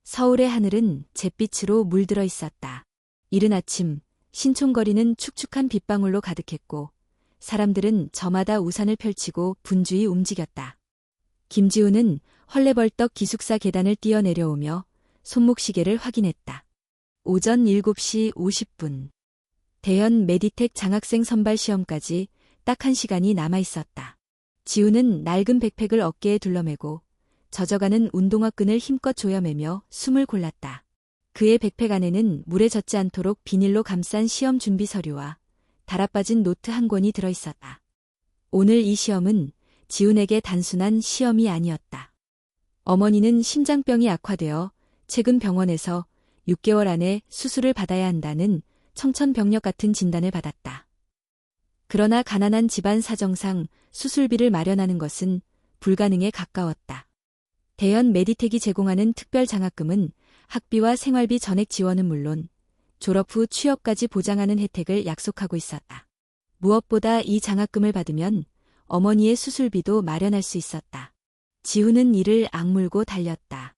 서울의 하늘은 잿빛으로 물들어 있었다. 이른 아침, 신촌거리는 축축한 빗방울로 가득했고 사람들은 저마다 우산을 펼치고 분주히 움직였다. 김지우는 헐레벌떡 기숙사 계단을 뛰어내려오며 손목시계를 확인했다. 오전 7시 50분. 대현 메디텍 장학생 선발 시험까지 딱 1시간이 남아 있었다. 지우는 낡은 백팩을 어깨에 둘러매고 젖어가는 운동화 끈을 힘껏 조여매며 숨을 골랐다. 그의 백팩 안에는 물에 젖지 않도록 비닐로 감싼 시험 준비 서류와 달아빠진 노트 한 권이 들어있었다. 오늘 이 시험은 지훈에게 단순한 시험이 아니었다. 어머니는 심장병이 악화되어 최근 병원에서 6개월 안에 수술을 받아야 한다는 청천벽력 같은 진단을 받았다. 그러나 가난한 집안 사정상 수술비를 마련하는 것은 불가능에 가까웠다. 대현 메디텍이 제공하는 특별 장학금은 학비와 생활비 전액 지원은 물론 졸업 후 취업까지 보장하는 혜택을 약속하고 있었다. 무엇보다 이 장학금을 받으면 어머니의 수술비도 마련할 수 있었다. 지훈은 이를 악물고 달렸다.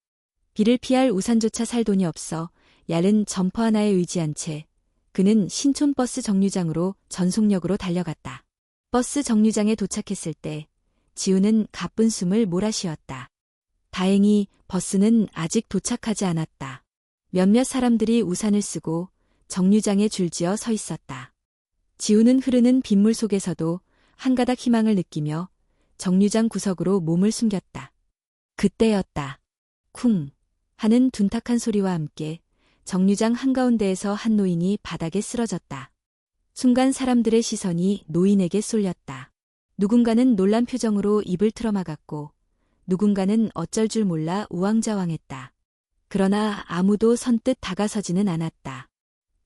비를 피할 우산조차 살 돈이 없어 얇은 점퍼 하나에 의지한 채 그는 신촌 버스 정류장으로 전속력으로 달려갔다. 버스 정류장에 도착했을 때 지훈은 가쁜 숨을 몰아쉬었다. 다행히 버스는 아직 도착하지 않았다. 몇몇 사람들이 우산을 쓰고 정류장에 줄지어 서 있었다. 지훈은 흐르는 빗물 속에서도 한 가닥 희망을 느끼며 정류장 구석으로 몸을 숨겼다. 그때였다. 쿵 하는 둔탁한 소리와 함께 정류장 한가운데에서 한 노인이 바닥에 쓰러졌다. 순간 사람들의 시선이 노인에게 쏠렸다. 누군가는 놀란 표정으로 입을 틀어막았고 누군가는 어쩔 줄 몰라 우왕좌왕했다. 그러나 아무도 선뜻 다가서지는 않았다.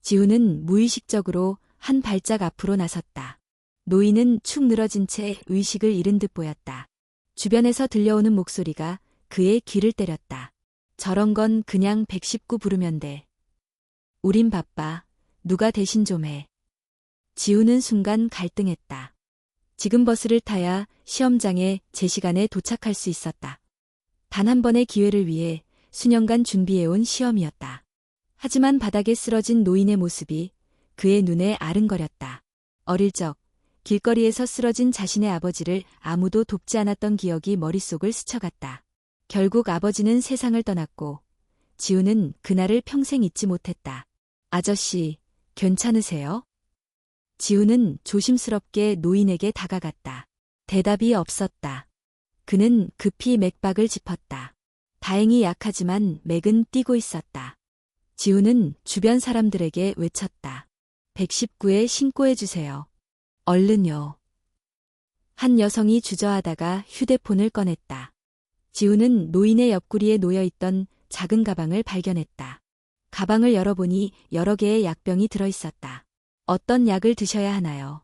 지훈은 무의식적으로 한 발짝 앞으로 나섰다. 노인은 축 늘어진 채 의식을 잃은 듯 보였다. 주변에서 들려오는 목소리가 그의 귀를 때렸다. 저런 건 그냥 119 부르면 돼. 우린 바빠. 누가 대신 좀 해. 지훈은 순간 갈등했다. 지금 버스를 타야 시험장에 제 시간에 도착할 수 있었다. 단 한 번의 기회를 위해 수년간 준비해온 시험이었다. 하지만 바닥에 쓰러진 노인의 모습이 그의 눈에 아른거렸다. 어릴 적 길거리에서 쓰러진 자신의 아버지를 아무도 돕지 않았던 기억이 머릿속을 스쳐갔다. 결국 아버지는 세상을 떠났고 지훈은 그날을 평생 잊지 못했다. 아저씨, 괜찮으세요? 지훈은 조심스럽게 노인에게 다가갔다. 대답이 없었다. 그는 급히 맥박을 짚었다. 다행히 약하지만 맥은 뛰고 있었다. 지훈은 주변 사람들에게 외쳤다. 119에 신고해주세요. 얼른요. 한 여성이 주저하다가 휴대폰을 꺼냈다. 지훈은 노인의 옆구리에 놓여있던 작은 가방을 발견했다. 가방을 열어보니 여러 개의 약병이 들어있었다. 어떤 약을 드셔야 하나요?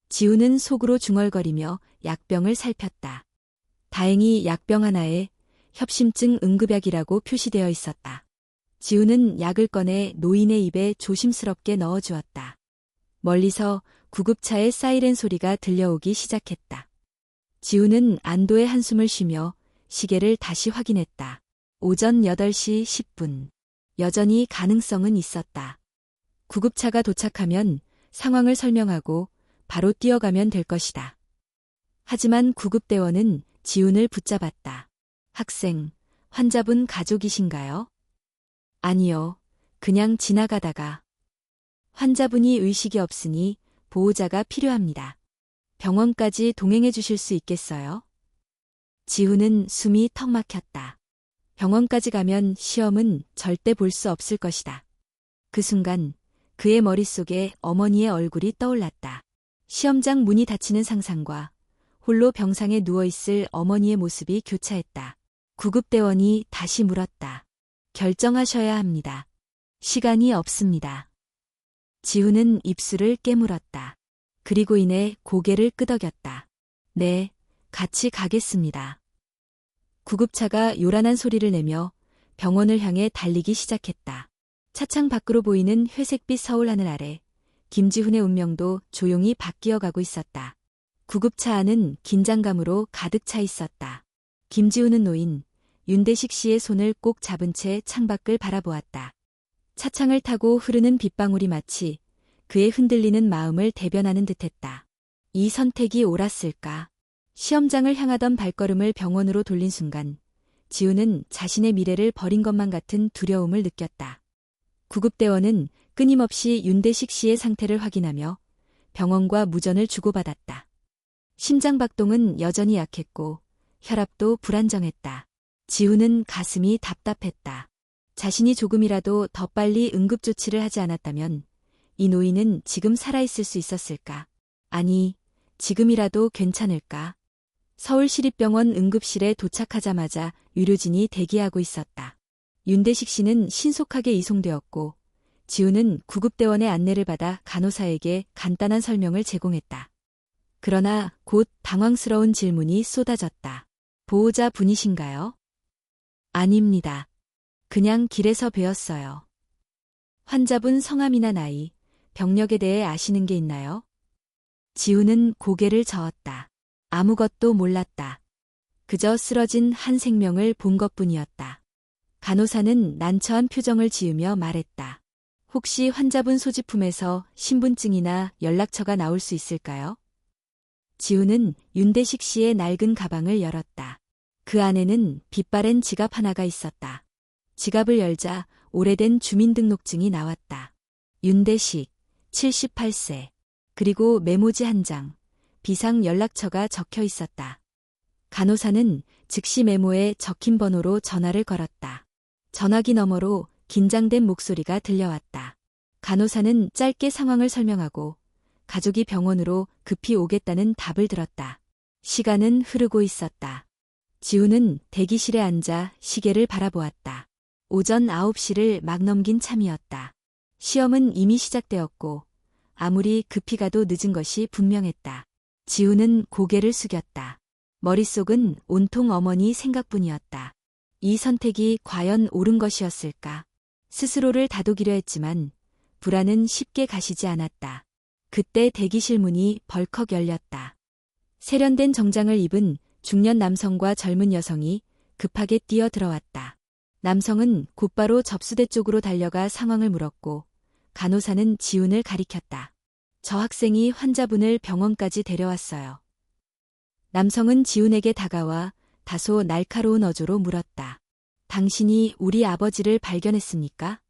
지훈은 속으로 중얼거리며 약병을 살폈다. 다행히 약병 하나에 협심증 응급약이라고 표시되어 있었다. 지훈은 약을 꺼내 노인의 입에 조심스럽게 넣어주었다. 멀리서 구급차의 사이렌 소리가 들려오기 시작했다. 지훈은 안도의 한숨을 쉬며 시계를 다시 확인했다. 오전 8시 10분. 여전히 가능성은 있었다. 구급차가 도착하면 상황을 설명하고 바로 뛰어가면 될 것이다. 하지만 구급대원은 지훈을 붙잡았다. 학생, 환자분 가족이신가요? 아니요, 그냥 지나가다가. 환자분이 의식이 없으니 보호자가 필요합니다. 병원까지 동행해 주실 수 있겠어요? 지훈은 숨이 턱 막혔다. 병원까지 가면 시험은 절대 볼 수 없을 것이다. 그 순간 그의 머릿속에 어머니의 얼굴이 떠올랐다. 시험장 문이 닫히는 상상과 홀로 병상에 누워있을 어머니의 모습이 교차했다. 구급대원이 다시 물었다. 결정하셔야 합니다. 시간이 없습니다. 지훈은 입술을 깨물었다. 그리고 이내 고개를 끄덕였다. 네, 같이 가겠습니다. 구급차가 요란한 소리를 내며 병원을 향해 달리기 시작했다. 차창 밖으로 보이는 회색빛 서울 하늘 아래 김지훈의 운명도 조용히 바뀌어 가고 있었다. 구급차 안은 긴장감으로 가득 차 있었다. 김지훈은 노인, 윤대식 씨의 손을 꼭 잡은 채 창밖을 바라보았다. 차창을 타고 흐르는 빗방울이 마치 그의 흔들리는 마음을 대변하는 듯했다. 이 선택이 옳았을까? 시험장을 향하던 발걸음을 병원으로 돌린 순간 지우는 자신의 미래를 버린 것만 같은 두려움을 느꼈다. 구급대원은 끊임없이 윤대식 씨의 상태를 확인하며 병원과 무전을 주고받았다. 심장박동은 여전히 약했고 혈압도 불안정했다. 지우는 가슴이 답답했다. 자신이 조금이라도 더 빨리 응급조치를 하지 않았다면 이 노인은 지금 살아있을 수 있었을까? 아니, 지금이라도 괜찮을까? 서울시립병원 응급실에 도착하자마자 의료진이 대기하고 있었다. 윤대식 씨는 신속하게 이송되었고 지우는 구급대원의 안내를 받아 간호사에게 간단한 설명을 제공했다. 그러나 곧 당황스러운 질문이 쏟아졌다. 보호자 분이신가요? 아닙니다. 그냥 길에서 뵈었어요. 환자분 성함이나 나이, 병력에 대해 아시는 게 있나요? 지우는 고개를 저었다. 아무것도 몰랐다. 그저 쓰러진 한 생명을 본 것뿐이었다. 간호사는 난처한 표정을 지으며 말했다. 혹시 환자분 소지품에서 신분증이나 연락처가 나올 수 있을까요? 지우는 윤대식 씨의 낡은 가방을 열었다. 그 안에는 빛바랜 지갑 하나가 있었다. 지갑을 열자 오래된 주민등록증이 나왔다. 윤대식, 78세. 그리고 메모지 한 장, 비상 연락처가 적혀 있었다. 간호사는 즉시 메모에 적힌 번호로 전화를 걸었다. 전화기 너머로 긴장된 목소리가 들려왔다. 간호사는 짧게 상황을 설명하고 가족이 병원으로 급히 오겠다는 답을 들었다. 시간은 흐르고 있었다. 지우는 대기실에 앉아 시계를 바라보았다. 오전 9시를 막 넘긴 참이었다. 시험은 이미 시작되었고 아무리 급히 가도 늦은 것이 분명했다. 지우는 고개를 숙였다. 머릿속은 온통 어머니 생각뿐이었다. 이 선택이 과연 옳은 것이었을까? 스스로를 다독이려 했지만 불안은 쉽게 가시지 않았다. 그때 대기실 문이 벌컥 열렸다. 세련된 정장을 입은 중년 남성과 젊은 여성이 급하게 뛰어 들어왔다. 남성은 곧바로 접수대 쪽으로 달려가 상황을 물었고 간호사는 지훈을 가리켰다. 저 학생이 환자분을 병원까지 데려왔어요. 남성은 지훈에게 다가와 다소 날카로운 어조로 물었다. 당신이 우리 아버지를 발견했습니까?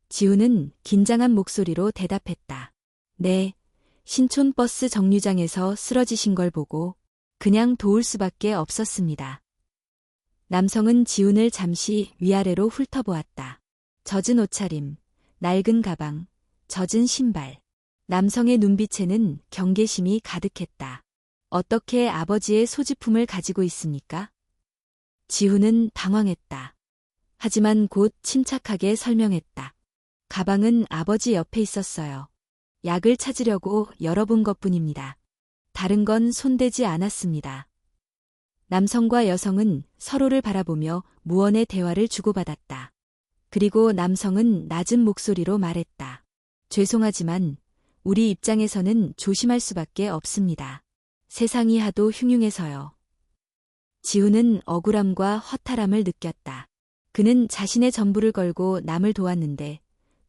지훈은 긴장한 목소리로 대답했다. 네, 신촌버스 정류장에서 쓰러지신 걸 보고 그냥 도울 수밖에 없었습니다. 남성은 지훈을 잠시 위아래로 훑어보았다. 젖은 옷차림, 낡은 가방, 젖은 신발. 남성의 눈빛에는 경계심이 가득했다. 어떻게 아버지의 소지품을 가지고 있습니까? 지훈은 당황했다. 하지만 곧 침착하게 설명했다. 가방은 아버지 옆에 있었어요. 약을 찾으려고 열어본 것뿐입니다. 다른 건 손대지 않았습니다. 남성과 여성은 서로를 바라보며 무언의 대화를 주고받았다. 그리고 남성은 낮은 목소리로 말했다. 죄송하지만 우리 입장에서는 조심할 수밖에 없습니다. 세상이 하도 흉흉해서요. 지훈은 억울함과 허탈함을 느꼈다. 그는 자신의 전부를 걸고 남을 도왔는데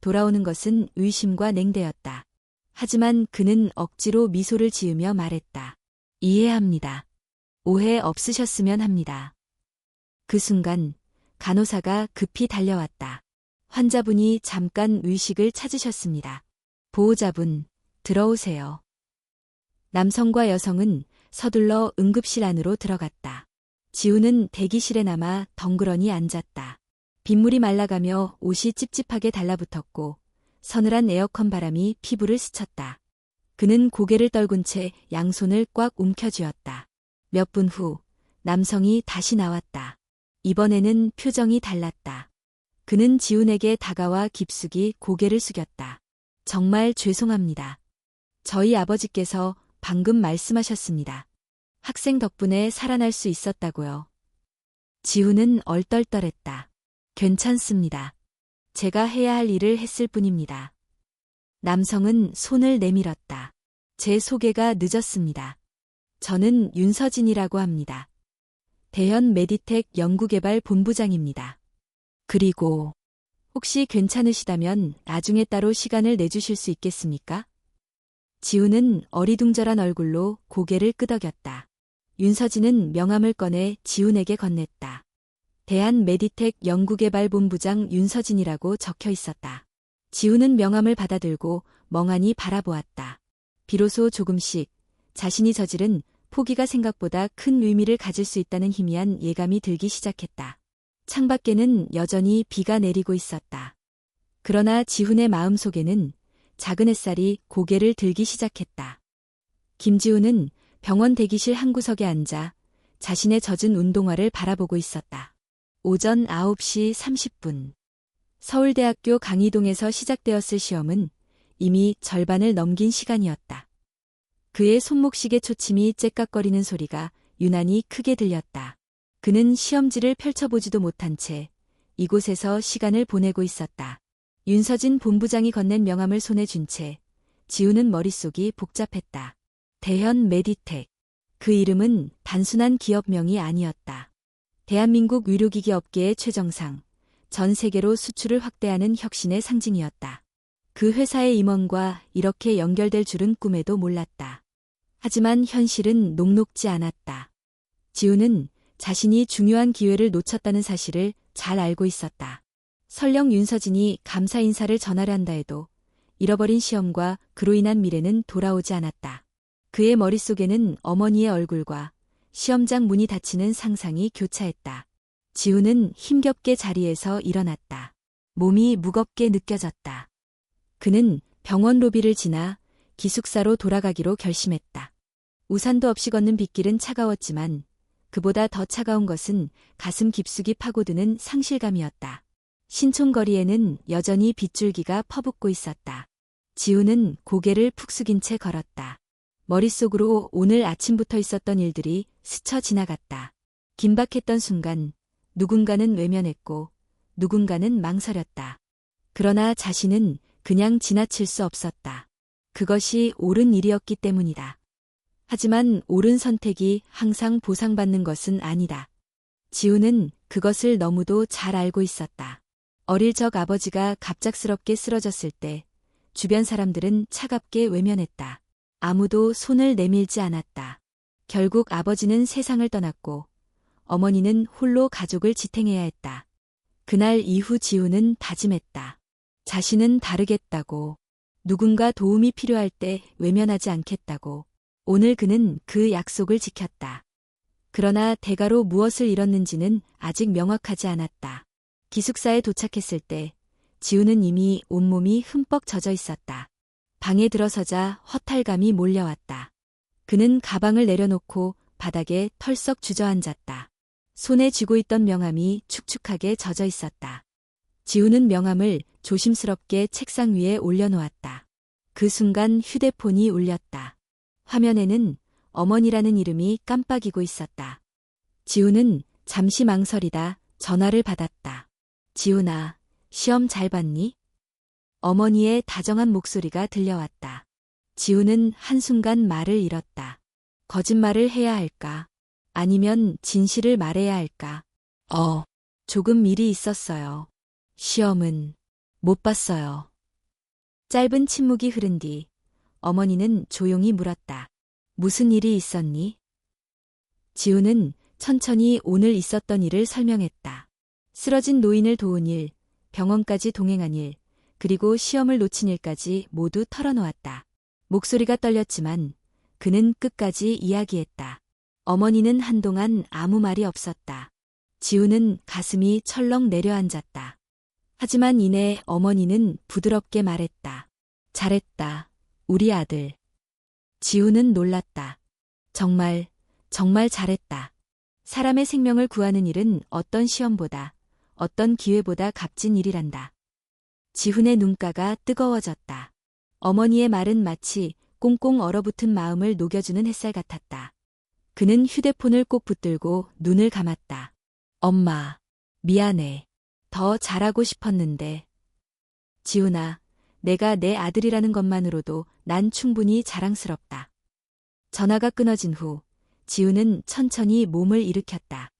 돌아오는 것은 의심과 냉대였다. 하지만 그는 억지로 미소를 지으며 말했다. 이해합니다. 오해 없으셨으면 합니다. 그 순간 간호사가 급히 달려왔다. 환자분이 잠깐 의식을 찾으셨습니다. 보호자분, 들어오세요. 남성과 여성은 서둘러 응급실 안으로 들어갔다. 지훈은 대기실에 남아 덩그러니 앉았다. 빗물이 말라가며 옷이 찝찝하게 달라붙었고 서늘한 에어컨 바람이 피부를 스쳤다. 그는 고개를 떨군 채 양손을 꽉 움켜쥐었다. 몇 분 후 남성이 다시 나왔다. 이번에는 표정이 달랐다. 그는 지훈에게 다가와 깊숙이 고개를 숙였다. 정말 죄송합니다. 저희 아버지께서 방금 말씀하셨습니다. 학생 덕분에 살아날 수 있었다고요. 지훈은 얼떨떨했다. 괜찮습니다. 제가 해야 할 일을 했을 뿐입니다. 남성은 손을 내밀었다. 제 소개가 늦었습니다. 저는 윤서진이라고 합니다. 대현 메디텍 연구개발 본부장입니다. 그리고 혹시 괜찮으시다면 나중에 따로 시간을 내주실 수 있겠습니까? 지우는 어리둥절한 얼굴로 고개를 끄덕였다. 윤서진은 명함을 꺼내 지훈에게 건넸다. 대한 메디텍 연구개발본부장 윤서진이라고 적혀 있었다. 지훈은 명함을 받아들고 멍하니 바라보았다. 비로소 조금씩 자신이 저지른 포기가 생각보다 큰 의미를 가질 수 있다는 희미한 예감이 들기 시작했다. 창밖에는 여전히 비가 내리고 있었다. 그러나 지훈의 마음속에는 작은 햇살이 고개를 들기 시작했다. 김지훈은 병원 대기실 한 구석에 앉아 자신의 젖은 운동화를 바라보고 있었다. 오전 9시 30분. 서울대학교 강의동에서 시작되었을 시험은 이미 절반을 넘긴 시간이었다. 그의 손목시계 초침이 째깍거리는 소리가 유난히 크게 들렸다. 그는 시험지를 펼쳐보지도 못한 채 이곳에서 시간을 보내고 있었다. 윤서진 본부장이 건넨 명함을 손에 쥔 채 지우는 머릿속이 복잡했다. 대현 메디텍. 그 이름은 단순한 기업명이 아니었다. 대한민국 의료기기 업계의 최정상, 전 세계로 수출을 확대하는 혁신의 상징이었다. 그 회사의 임원과 이렇게 연결될 줄은 꿈에도 몰랐다. 하지만 현실은 녹록지 않았다. 지우는 자신이 중요한 기회를 놓쳤다는 사실을 잘 알고 있었다. 설령 윤서진이 감사 인사를 전하려 한다 해도 잃어버린 시험과 그로 인한 미래는 돌아오지 않았다. 그의 머릿속에는 어머니의 얼굴과 시험장 문이 닫히는 상상이 교차했다. 지우는 힘겹게 자리에서 일어났다. 몸이 무겁게 느껴졌다. 그는 병원 로비를 지나 기숙사로 돌아가기로 결심했다. 우산도 없이 걷는 빗길은 차가웠지만 그보다 더 차가운 것은 가슴 깊숙이 파고드는 상실감이었다. 신촌거리에는 여전히 빗줄기가 퍼붓고 있었다. 지우는 고개를 푹 숙인 채 걸었다. 머릿속으로 오늘 아침부터 있었던 일들이 스쳐 지나갔다. 긴박했던 순간 누군가는 외면했고 누군가는 망설였다. 그러나 자신은 그냥 지나칠 수 없었다. 그것이 옳은 일이었기 때문이다. 하지만 옳은 선택이 항상 보상받는 것은 아니다. 지우는 그것을 너무도 잘 알고 있었다. 어릴 적 아버지가 갑작스럽게 쓰러졌을 때 주변 사람들은 차갑게 외면했다. 아무도 손을 내밀지 않았다. 결국 아버지는 세상을 떠났고 어머니는 홀로 가족을 지탱해야 했다. 그날 이후 지우는 다짐했다. 자신은 다르겠다고. 누군가 도움이 필요할 때 외면하지 않겠다고. 오늘 그는 그 약속을 지켰다. 그러나 대가로 무엇을 잃었는지는 아직 명확하지 않았다. 기숙사에 도착했을 때 지우는 이미 온몸이 흠뻑 젖어 있었다. 방에 들어서자 허탈감이 몰려왔다. 그는 가방을 내려놓고 바닥에 털썩 주저앉았다. 손에 쥐고 있던 명함이 축축하게 젖어 있었다. 지우는 명함을 조심스럽게 책상 위에 올려놓았다. 그 순간 휴대폰이 울렸다. 화면에는 어머니라는 이름이 깜빡이고 있었다. 지우는 잠시 망설이다 전화를 받았다. 지우나, 시험 잘 봤니? 어머니의 다정한 목소리가 들려왔다. 지우는 한순간 말을 잃었다. 거짓말을 해야 할까? 아니면 진실을 말해야 할까? 조금 일이 있었어요. 시험은 못 봤어요. 짧은 침묵이 흐른 뒤 어머니는 조용히 물었다. 무슨 일이 있었니? 지우는 천천히 오늘 있었던 일을 설명했다. 쓰러진 노인을 도운 일, 병원까지 동행한 일, 그리고 시험을 놓친 일까지 모두 털어놓았다. 목소리가 떨렸지만 그는 끝까지 이야기했다. 어머니는 한동안 아무 말이 없었다. 지우는 가슴이 철렁 내려앉았다. 하지만 이내 어머니는 부드럽게 말했다. 잘했다, 우리 아들. 지우는 놀랐다. 정말 잘했다. 사람의 생명을 구하는 일은 어떤 시험보다, 어떤 기회보다 값진 일이란다. 지훈의 눈가가 뜨거워졌다. 어머니의 말은 마치 꽁꽁 얼어붙은 마음을 녹여주는 햇살 같았다. 그는 휴대폰을 꼭 붙들고 눈을 감았다. 엄마, 미안해. 더 잘하고 싶었는데. 지훈아, 내가 내 아들이라는 것만으로도 난 충분히 자랑스럽다. 전화가 끊어진 후 지훈은 천천히 몸을 일으켰다.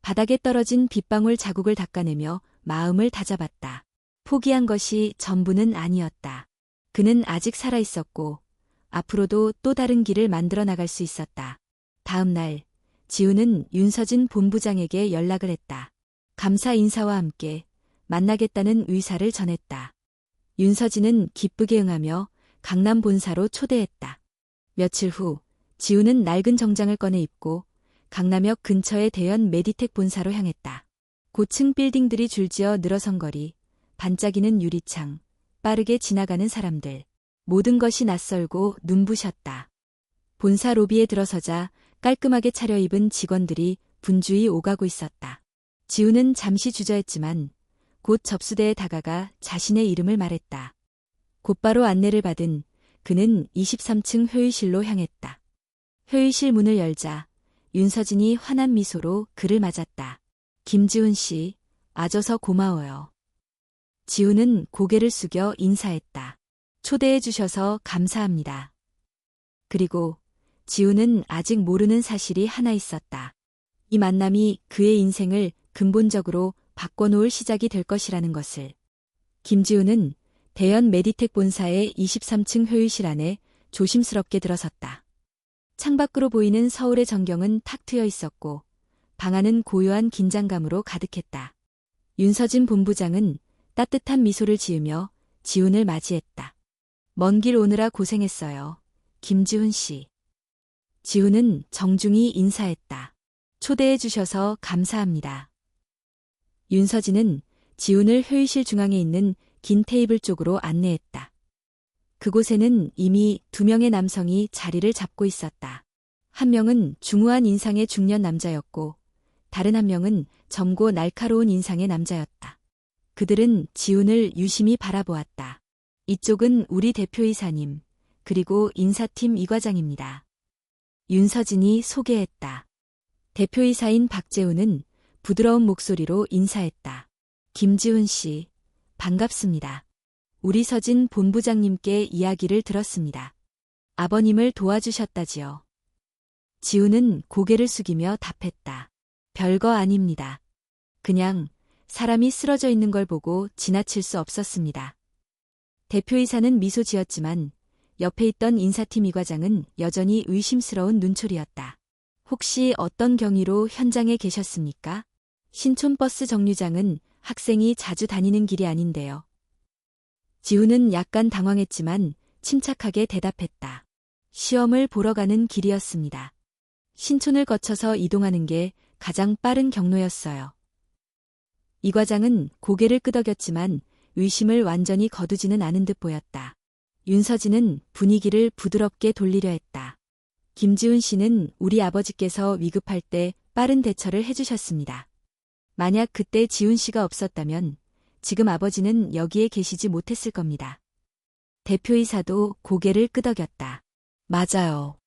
바닥에 떨어진 빗방울 자국을 닦아내며 마음을 다잡았다. 포기한 것이 전부는 아니었다. 그는 아직 살아있었고 앞으로도 또 다른 길을 만들어 나갈 수 있었다. 다음 날 지우는 윤서진 본부장에게 연락을 했다. 감사 인사와 함께 만나겠다는 의사를 전했다. 윤서진은 기쁘게 응하며 강남 본사로 초대했다. 며칠 후 지우는 낡은 정장을 꺼내 입고 강남역 근처의 대연 메디텍 본사로 향했다. 고층 빌딩들이 줄지어 늘어선 거리, 반짝이는 유리창, 빠르게 지나가는 사람들. 모든 것이 낯설고 눈부셨다. 본사 로비에 들어서자 깔끔하게 차려입은 직원들이 분주히 오가고 있었다. 지우는 잠시 주저했지만 곧 접수대에 다가가 자신의 이름을 말했다. 곧바로 안내를 받은 그는 23층 회의실로 향했다. 회의실 문을 열자 윤서진이 환한 미소로 그를 맞았다. 김지훈 씨, 와줘서 고마워요. 지훈은 고개를 숙여 인사했다. 초대해 주셔서 감사합니다. 그리고 지훈은 아직 모르는 사실이 하나 있었다. 이 만남이 그의 인생을 근본적으로 바꿔놓을 시작이 될 것이라는 것을. 김지훈은 대연 메디텍 본사의 23층 회의실 안에 조심스럽게 들어섰다. 창밖으로 보이는 서울의 전경은 탁 트여 있었고 방 안은 고요한 긴장감으로 가득했다. 윤서진 본부장은 따뜻한 미소를 지으며 지훈을 맞이했다. 먼 길 오느라 고생했어요. 김지훈 씨. 지훈은 정중히 인사했다. 초대해 주셔서 감사합니다. 윤서진은 지훈을 회의실 중앙에 있는 긴 테이블 쪽으로 안내했다. 그곳에는 이미 2명의 남성이 자리를 잡고 있었다. 한 명은 중후한 인상의 중년 남자였고 다른 한 명은 젊고 날카로운 인상의 남자였다. 그들은 지훈을 유심히 바라보았다. 이쪽은 우리 대표이사님, 그리고 인사팀 이과장입니다. 윤서진이 소개했다. 대표이사인 박재훈은 부드러운 목소리로 인사했다. 김지훈 씨, 반갑습니다. 우리 서진 본부장님께 이야기를 들었습니다. 아버님을 도와주셨다지요. 지훈은 고개를 숙이며 답했다. 별거 아닙니다. 그냥 사람이 쓰러져 있는 걸 보고 지나칠 수 없었습니다. 대표이사는 미소 지었지만 옆에 있던 인사팀 이과장은 여전히 의심스러운 눈초리였다. 혹시 어떤 경위로 현장에 계셨습니까? 신촌버스 정류장은 학생이 자주 다니는 길이 아닌데요. 지훈은 약간 당황했지만 침착하게 대답했다. 시험을 보러 가는 길이었습니다. 신촌을 거쳐서 이동하는 게 가장 빠른 경로였어요. 이 과장은 고개를 끄덕였지만 의심을 완전히 거두지는 않은 듯 보였다. 윤서진은 분위기를 부드럽게 돌리려 했다. 김지훈 씨는 우리 아버지께서 위급할 때 빠른 대처를 해주셨습니다. 만약 그때 지훈 씨가 없었다면 지금 아버지는 여기에 계시지 못했을 겁니다. 대표이사도 고개를 끄덕였다. 맞아요.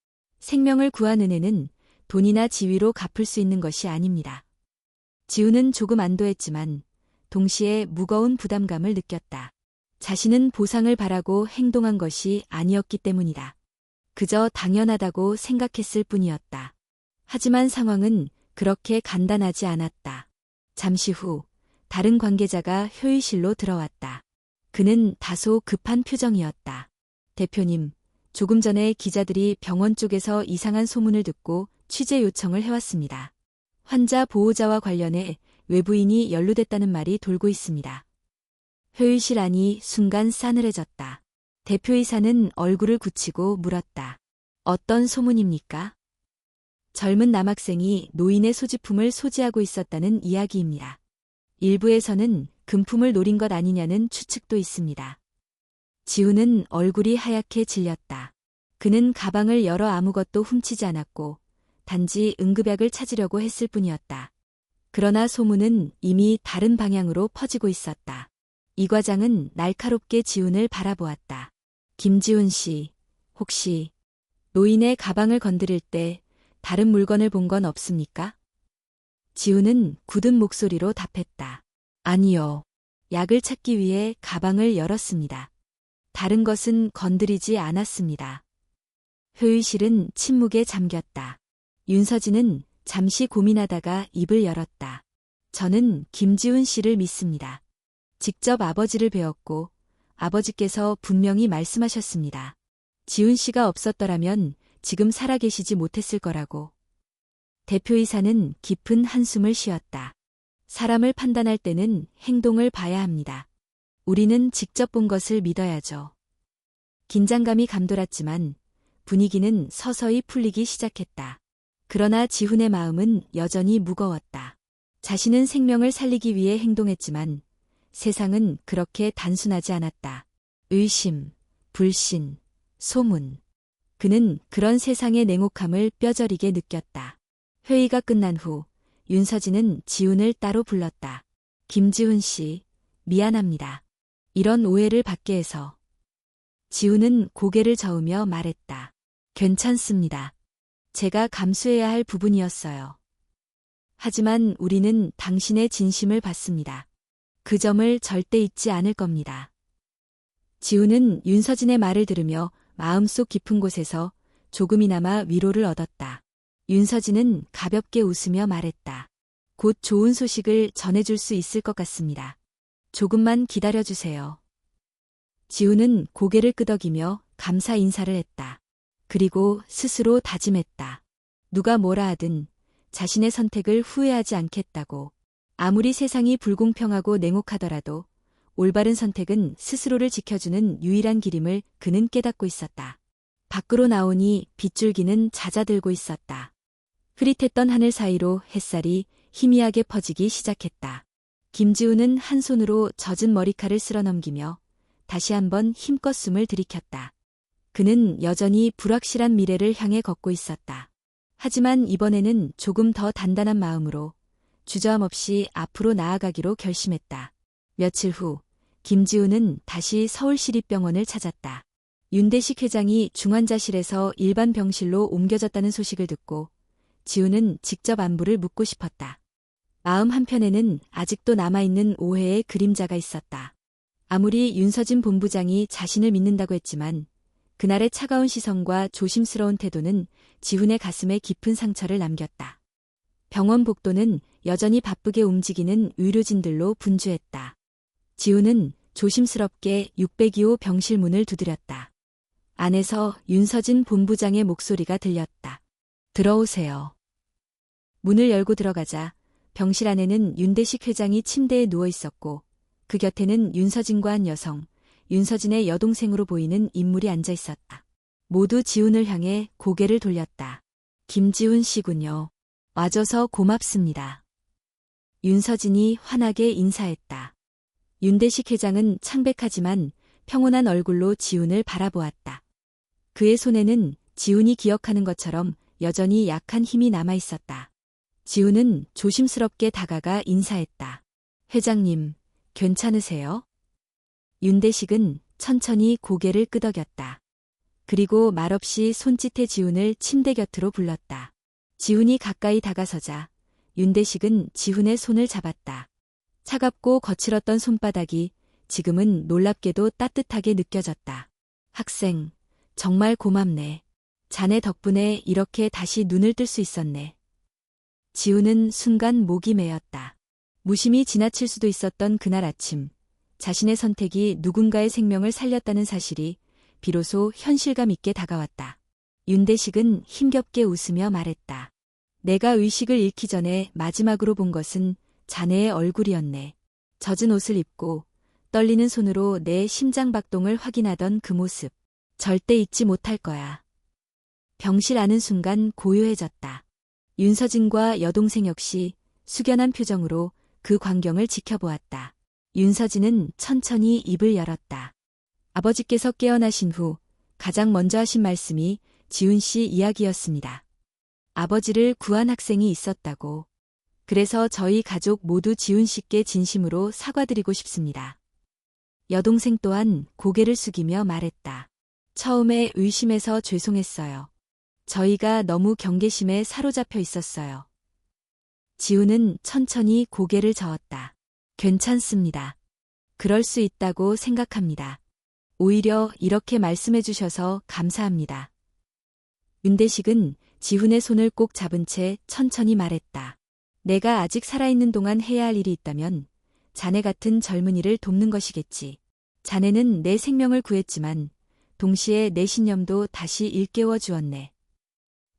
생명을 구한 은혜는 돈이나 지위로 갚을 수 있는 것이 아닙니다. 지훈은 조금 안도했지만 동시에 무거운 부담감을 느꼈다. 자신은 보상을 바라고 행동한 것이 아니었기 때문이다. 그저 당연하다고 생각했을 뿐이었다. 하지만 상황은 그렇게 간단하지 않았다. 잠시 후 다른 관계자가 회의실로 들어왔다. 그는 다소 급한 표정이었다. 대표님, 조금 전에 기자들이 병원 쪽에서 이상한 소문을 듣고 취재 요청을 해왔습니다. 환자 보호자와 관련해 외부인이 연루됐다는 말이 돌고 있습니다. 회의실 안이 순간 싸늘해졌다. 대표이사는 얼굴을 굳히고 물었다. 어떤 소문입니까? 젊은 남학생이 노인의 소지품을 소지하고 있었다는 이야기입니다. 일부에서는 금품을 노린 것 아니냐는 추측도 있습니다. 지훈은 얼굴이 하얗게 질렸다. 그는 가방을 열어 아무것도 훔치지 않았고 단지 응급약을 찾으려고 했을 뿐이었다. 그러나 소문은 이미 다른 방향으로 퍼지고 있었다. 이 과장은 날카롭게 지훈을 바라보았다. 김지훈 씨, 혹시 노인의 가방을 건드릴 때 다른 물건을 본 건 없습니까? 지훈은 굳은 목소리로 답했다. 아니요. 약을 찾기 위해 가방을 열었습니다. 다른 것은 건드리지 않았습니다. 회의실은 침묵에 잠겼다. 윤서진은 잠시 고민하다가 입을 열었다. 저는 김지훈 씨를 믿습니다. 직접 아버지를 배웠고 아버지께서 분명히 말씀하셨습니다. 지훈 씨가 없었더라면 지금 살아계시지 못했을 거라고. 대표이사는 깊은 한숨을 쉬었다. 사람을 판단할 때는 행동을 봐야 합니다. 우리는 직접 본 것을 믿어야죠. 긴장감이 감돌았지만 분위기는 서서히 풀리기 시작했다. 그러나 지훈의 마음은 여전히 무거웠다. 자신은 생명을 살리기 위해 행동했지만 세상은 그렇게 단순하지 않았다. 의심, 불신, 소문. 그는 그런 세상의 냉혹함을 뼈저리게 느꼈다. 회의가 끝난 후 윤서진은 지훈을 따로 불렀다. 김지훈 씨, 미안합니다. 이런 오해를 받게 해서. 지훈은 고개를 저으며 말했다. 괜찮습니다. 제가 감수해야 할 부분이었어요. 하지만 우리는 당신의 진심을 받습니다. 그 점을 절대 잊지 않을 겁니다. 지훈은 윤서진의 말을 들으며 마음속 깊은 곳에서 조금이나마 위로를 얻었다. 윤서진은 가볍게 웃으며 말했다. 곧 좋은 소식을 전해줄 수 있을 것 같습니다. 조금만 기다려주세요. 지훈은 고개를 끄덕이며 감사 인사를 했다. 그리고 스스로 다짐했다. 누가 뭐라 하든 자신의 선택을 후회하지 않겠다고. 아무리 세상이 불공평하고 냉혹하더라도 올바른 선택은 스스로를 지켜주는 유일한 길임을 그는 깨닫고 있었다. 밖으로 나오니 빗줄기는 잦아들고 있었다. 흐릿했던 하늘 사이로 햇살이 희미하게 퍼지기 시작했다. 김지훈은 한 손으로 젖은 머리칼을 쓸어넘기며 다시 한번 힘껏 숨을 들이켰다. 그는 여전히 불확실한 미래를 향해 걷고 있었다. 하지만 이번에는 조금 더 단단한 마음으로 주저함 없이 앞으로 나아가기로 결심했다. 며칠 후 김지훈은 다시 서울시립병원을 찾았다. 윤대식 회장이 중환자실에서 일반 병실로 옮겨졌다는 소식을 듣고 지훈은 직접 안부를 묻고 싶었다. 마음 한편에는 아직도 남아있는 오해의 그림자가 있었다. 아무리 윤서진 본부장이 자신을 믿는다고 했지만 그날의 차가운 시선과 조심스러운 태도는 지훈의 가슴에 깊은 상처를 남겼다. 병원 복도는 여전히 바쁘게 움직이는 의료진들로 분주했다. 지훈은 조심스럽게 602호 병실 문을 두드렸다. 안에서 윤서진 본부장의 목소리가 들렸다. 들어오세요. 문을 열고 들어가자 병실 안에는 윤대식 회장이 침대에 누워 있었고 그 곁에는 윤서진과 한 여성, 윤서진의 여동생으로 보이는 인물이 앉아 있었다. 모두 지훈을 향해 고개를 돌렸다. 김지훈 씨군요. 와줘서 고맙습니다. 윤서진이 환하게 인사했다. 윤대식 회장은 창백하지만 평온한 얼굴로 지훈을 바라보았다. 그의 손에는 지훈이 기억하는 것처럼 여전히 약한 힘이 남아 있었다. 지훈은 조심스럽게 다가가 인사했다. 회장님, 괜찮으세요? 윤대식은 천천히 고개를 끄덕였다. 그리고 말없이 손짓해 지훈을 침대 곁으로 불렀다. 지훈이 가까이 다가서자 윤대식은 지훈의 손을 잡았다. 차갑고 거칠었던 손바닥이 지금은 놀랍게도 따뜻하게 느껴졌다. 학생, 정말 고맙네. 자네 덕분에 이렇게 다시 눈을 뜰 수 있었네. 지훈은 순간 목이 메었다. 무심히 지나칠 수도 있었던 그날 아침, 자신의 선택이 누군가의 생명을 살렸다는 사실이 비로소 현실감 있게 다가왔다. 윤대식은 힘겹게 웃으며 말했다. 내가 의식을 잃기 전에 마지막으로 본 것은 자네의 얼굴이었네. 젖은 옷을 입고 떨리는 손으로 내 심장 박동을 확인하던 그 모습. 절대 잊지 못할 거야. 병실 안은 순간 고요해졌다. 윤서진과 여동생 역시 숙연한 표정으로 그 광경을 지켜보았다. 윤서진은 천천히 입을 열었다. 아버지께서 깨어나신 후 가장 먼저 하신 말씀이 지훈 씨 이야기였습니다. 아버지를 구한 학생이 있었다고. 그래서 저희 가족 모두 지훈 씨께 진심으로 사과드리고 싶습니다. 여동생 또한 고개를 숙이며 말했다. 처음에 의심해서 죄송했어요. 저희가 너무 경계심에 사로잡혀 있었어요. 지훈은 천천히 고개를 저었다. 괜찮습니다. 그럴 수 있다고 생각합니다. 오히려 이렇게 말씀해 주셔서 감사합니다. 윤대식은 지훈의 손을 꼭 잡은 채 천천히 말했다. 내가 아직 살아있는 동안 해야 할 일이 있다면 자네 같은 젊은이를 돕는 것이겠지. 자네는 내 생명을 구했지만 동시에 내 신념도 다시 일깨워 주었네.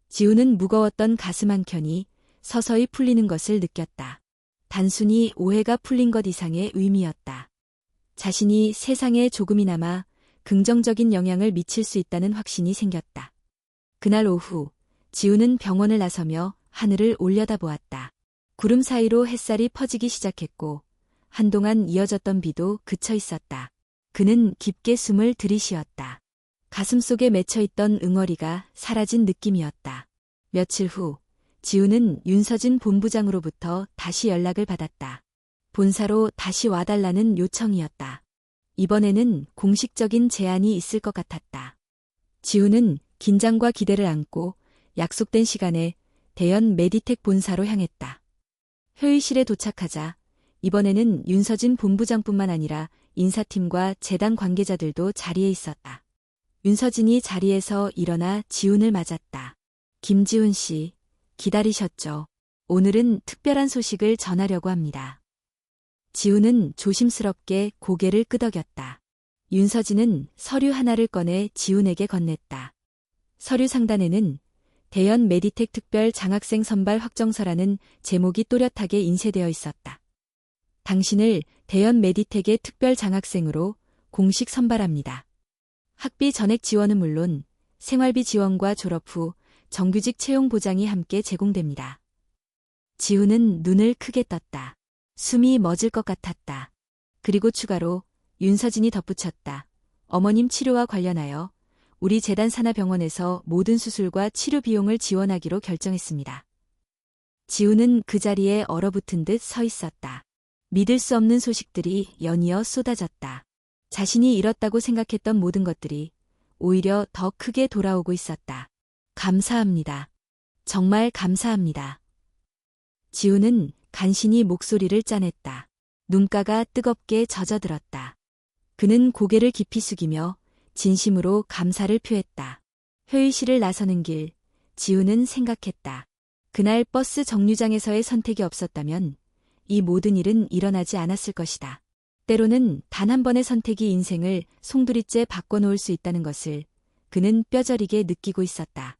지훈은 무거웠던 가슴 한켠이 서서히 풀리는 것을 느꼈다. 단순히 오해가 풀린 것 이상의 의미였다. 자신이 세상에 조금이나마 긍정적인 영향을 미칠 수 있다는 확신이 생겼다. 그날 오후, 지훈은 병원을 나서며 하늘을 올려다보았다. 구름 사이로 햇살이 퍼지기 시작했고 한동안 이어졌던 비도 그쳐 있었다. 그는 깊게 숨을 들이쉬었다. 가슴속에 맺혀있던 응어리가 사라진 느낌이었다. 며칠 후, 지훈은 윤서진 본부장으로부터 다시 연락을 받았다. 본사로 다시 와달라는 요청이었다. 이번에는 공식적인 제안이 있을 것 같았다. 지훈은 긴장과 기대를 안고 약속된 시간에 대연 메디텍 본사로 향했다. 회의실에 도착하자 이번에는 윤서진 본부장뿐만 아니라 인사팀과 재단 관계자들도 자리에 있었다. 윤서진이 자리에서 일어나 지훈을 맞았다. 김지훈 씨, 기다리셨죠? 오늘은 특별한 소식을 전하려고 합니다. 지훈은 조심스럽게 고개를 끄덕였다. 윤서진은 서류 하나를 꺼내 지훈에게 건넸다. 서류 상단에는 대연 메디텍 특별 장학생 선발 확정서라는 제목이 또렷하게 인쇄되어 있었다. 당신을 대연 메디텍의 특별 장학생으로 공식 선발합니다. 학비 전액 지원은 물론 생활비 지원과 졸업 후 정규직 채용 보장이 함께 제공됩니다. 지훈은 눈을 크게 떴다. 숨이 멎을 것 같았다. 그리고 추가로 윤서진이 덧붙였다. 어머님 치료와 관련하여 우리 재단 산하병원에서 모든 수술과 치료 비용을 지원하기로 결정했습니다. 지훈은 그 자리에 얼어붙은 듯 서 있었다. 믿을 수 없는 소식들이 연이어 쏟아졌다. 자신이 잃었다고 생각했던 모든 것들이 오히려 더 크게 돌아오고 있었다. 감사합니다. 정말 감사합니다. 지훈은 간신히 목소리를 짜냈다. 눈가가 뜨겁게 젖어들었다. 그는 고개를 깊이 숙이며 진심으로 감사를 표했다. 회의실을 나서는 길, 지훈은 생각했다. 그날 버스 정류장에서의 선택이 없었다면 이 모든 일은 일어나지 않았을 것이다. 때로는 단 한 번의 선택이 인생을 송두리째 바꿔놓을 수 있다는 것을 그는 뼈저리게 느끼고 있었다.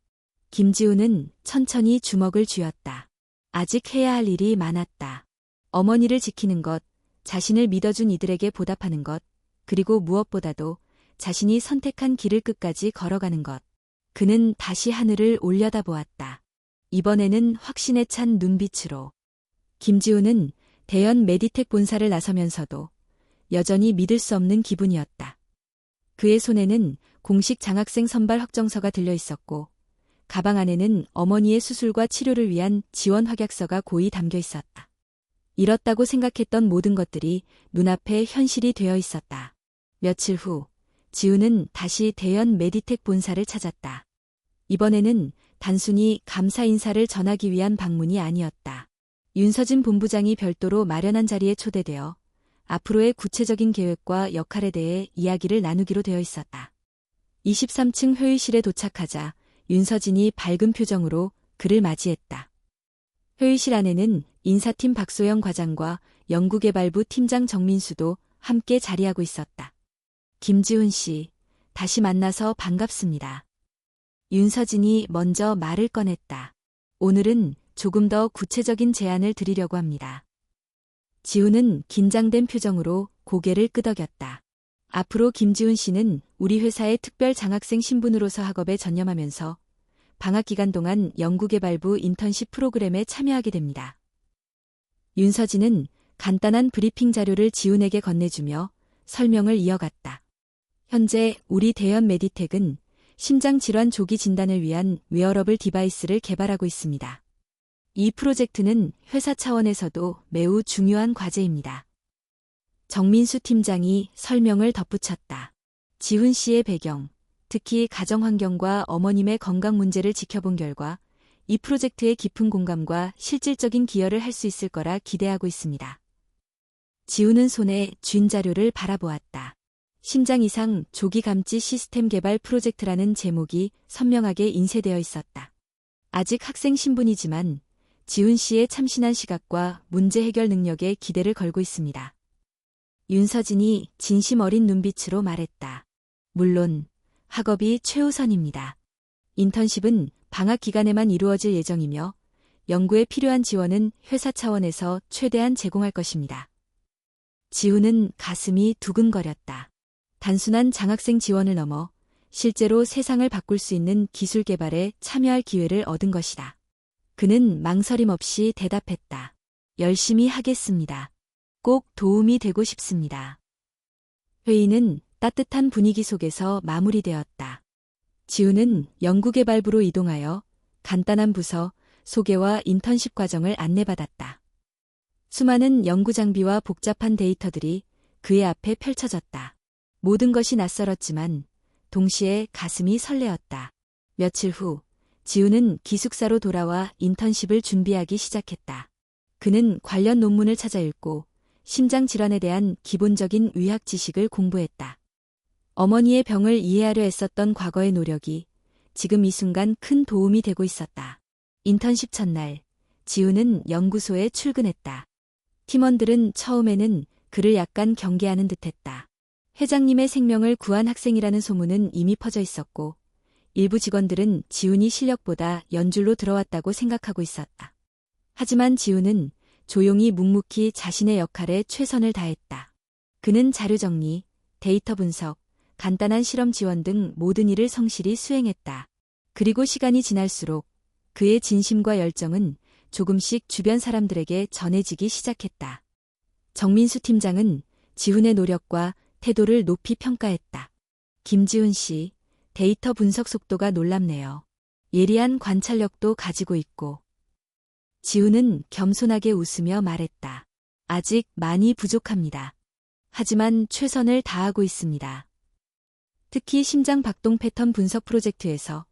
김지훈은 천천히 주먹을 쥐었다. 아직 해야 할 일이 많았다. 어머니를 지키는 것, 자신을 믿어준 이들에게 보답하는 것, 그리고 무엇보다도 자신이 선택한 길을 끝까지 걸어가는 것. 그는 다시 하늘을 올려다보았다. 이번에는 확신에 찬 눈빛으로. 김지훈은 대연 메디텍 본사를 나서면서도 여전히 믿을 수 없는 기분이었다. 그의 손에는 공식 장학생 선발 확정서가 들려 있었고 가방 안에는 어머니의 수술과 치료를 위한 지원 확약서가 고이 담겨 있었다. 잃었다고 생각했던 모든 것들이 눈앞에 현실이 되어 있었다. 며칠 후 지훈은 다시 대연 메디텍 본사를 찾았다. 이번에는 단순히 감사 인사를 전하기 위한 방문이 아니었다. 윤서진 본부장이 별도로 마련한 자리에 초대되어 앞으로의 구체적인 계획과 역할에 대해 이야기를 나누기로 되어 있었다. 23층 회의실에 도착하자 윤서진이 밝은 표정으로 그를 맞이했다. 회의실 안에는 인사팀 박소영 과장과 연구개발부 팀장 정민수도 함께 자리하고 있었다. 김지훈 씨, 다시 만나서 반갑습니다. 윤서진이 먼저 말을 꺼냈다. 오늘은 조금 더 구체적인 제안을 드리려고 합니다. 지훈은 긴장된 표정으로 고개를 끄덕였다. 앞으로 김지훈 씨는 우리 회사의 특별 장학생 신분으로서 학업에 전념하면서 방학 기간 동안 연구개발부 인턴십 프로그램에 참여하게 됩니다. 윤서진은 간단한 브리핑 자료를 지훈에게 건네주며 설명을 이어갔다. 현재 우리 대연 메디텍은 심장질환 조기 진단을 위한 웨어러블 디바이스를 개발하고 있습니다. 이 프로젝트는 회사 차원에서도 매우 중요한 과제입니다. 정민수 팀장이 설명을 덧붙였다. 지훈 씨의 배경, 특히 가정환경과 어머님의 건강 문제를 지켜본 결과 이 프로젝트의 깊은 공감과 실질적인 기여를 할 수 있을 거라 기대하고 있습니다. 지훈은 손에 쥔 자료를 바라보았다. 심장 이상 조기 감지 시스템 개발 프로젝트라는 제목이 선명하게 인쇄되어 있었다. 아직 학생 신분이지만 지훈 씨의 참신한 시각과 문제 해결 능력에 기대를 걸고 있습니다. 윤서진이 진심 어린 눈빛으로 말했다. 물론 학업이 최우선입니다. 인턴십은 방학 기간에만 이루어질 예정이며 연구에 필요한 지원은 회사 차원에서 최대한 제공할 것입니다. 지훈은 가슴이 두근거렸다. 단순한 장학생 지원을 넘어 실제로 세상을 바꿀 수 있는 기술 개발에 참여할 기회를 얻은 것이다. 그는 망설임 없이 대답했다. 열심히 하겠습니다. 꼭 도움이 되고 싶습니다. 회의는 따뜻한 분위기 속에서 마무리되었다. 지훈은 연구개발부로 이동하여 간단한 부서, 소개와 인턴십 과정을 안내받았다. 수많은 연구 장비와 복잡한 데이터들이 그의 앞에 펼쳐졌다. 모든 것이 낯설었지만 동시에 가슴이 설레었다. 며칠 후 지훈은 기숙사로 돌아와 인턴십을 준비하기 시작했다. 그는 관련 논문을 찾아 읽고 심장 질환에 대한 기본적인 의학 지식을 공부했다. 어머니의 병을 이해하려 애썼던 과거의 노력이 지금 이 순간 큰 도움이 되고 있었다. 인턴십 첫날, 지훈은 연구소에 출근했다. 팀원들은 처음에는 그를 약간 경계하는 듯했다. 회장님의 생명을 구한 학생이라는 소문은 이미 퍼져 있었고, 일부 직원들은 지훈이 실력보다 연줄로 들어왔다고 생각하고 있었다. 하지만 지훈은 조용히 묵묵히 자신의 역할에 최선을 다했다. 그는 자료 정리, 데이터 분석, 간단한 실험 지원 등 모든 일을 성실히 수행했다. 그리고 시간이 지날수록 그의 진심과 열정은 조금씩 주변 사람들에게 전해지기 시작했다. 정민수 팀장은 지훈의 노력과 태도를 높이 평가했다. 김지훈 씨, 데이터 분석 속도가 놀랍네요. 예리한 관찰력도 가지고 있고. 지훈은 겸손하게 웃으며 말했다. 아직 많이 부족합니다. 하지만 최선을 다하고 있습니다. 특히 심장 박동 패턴 분석 프로젝트에서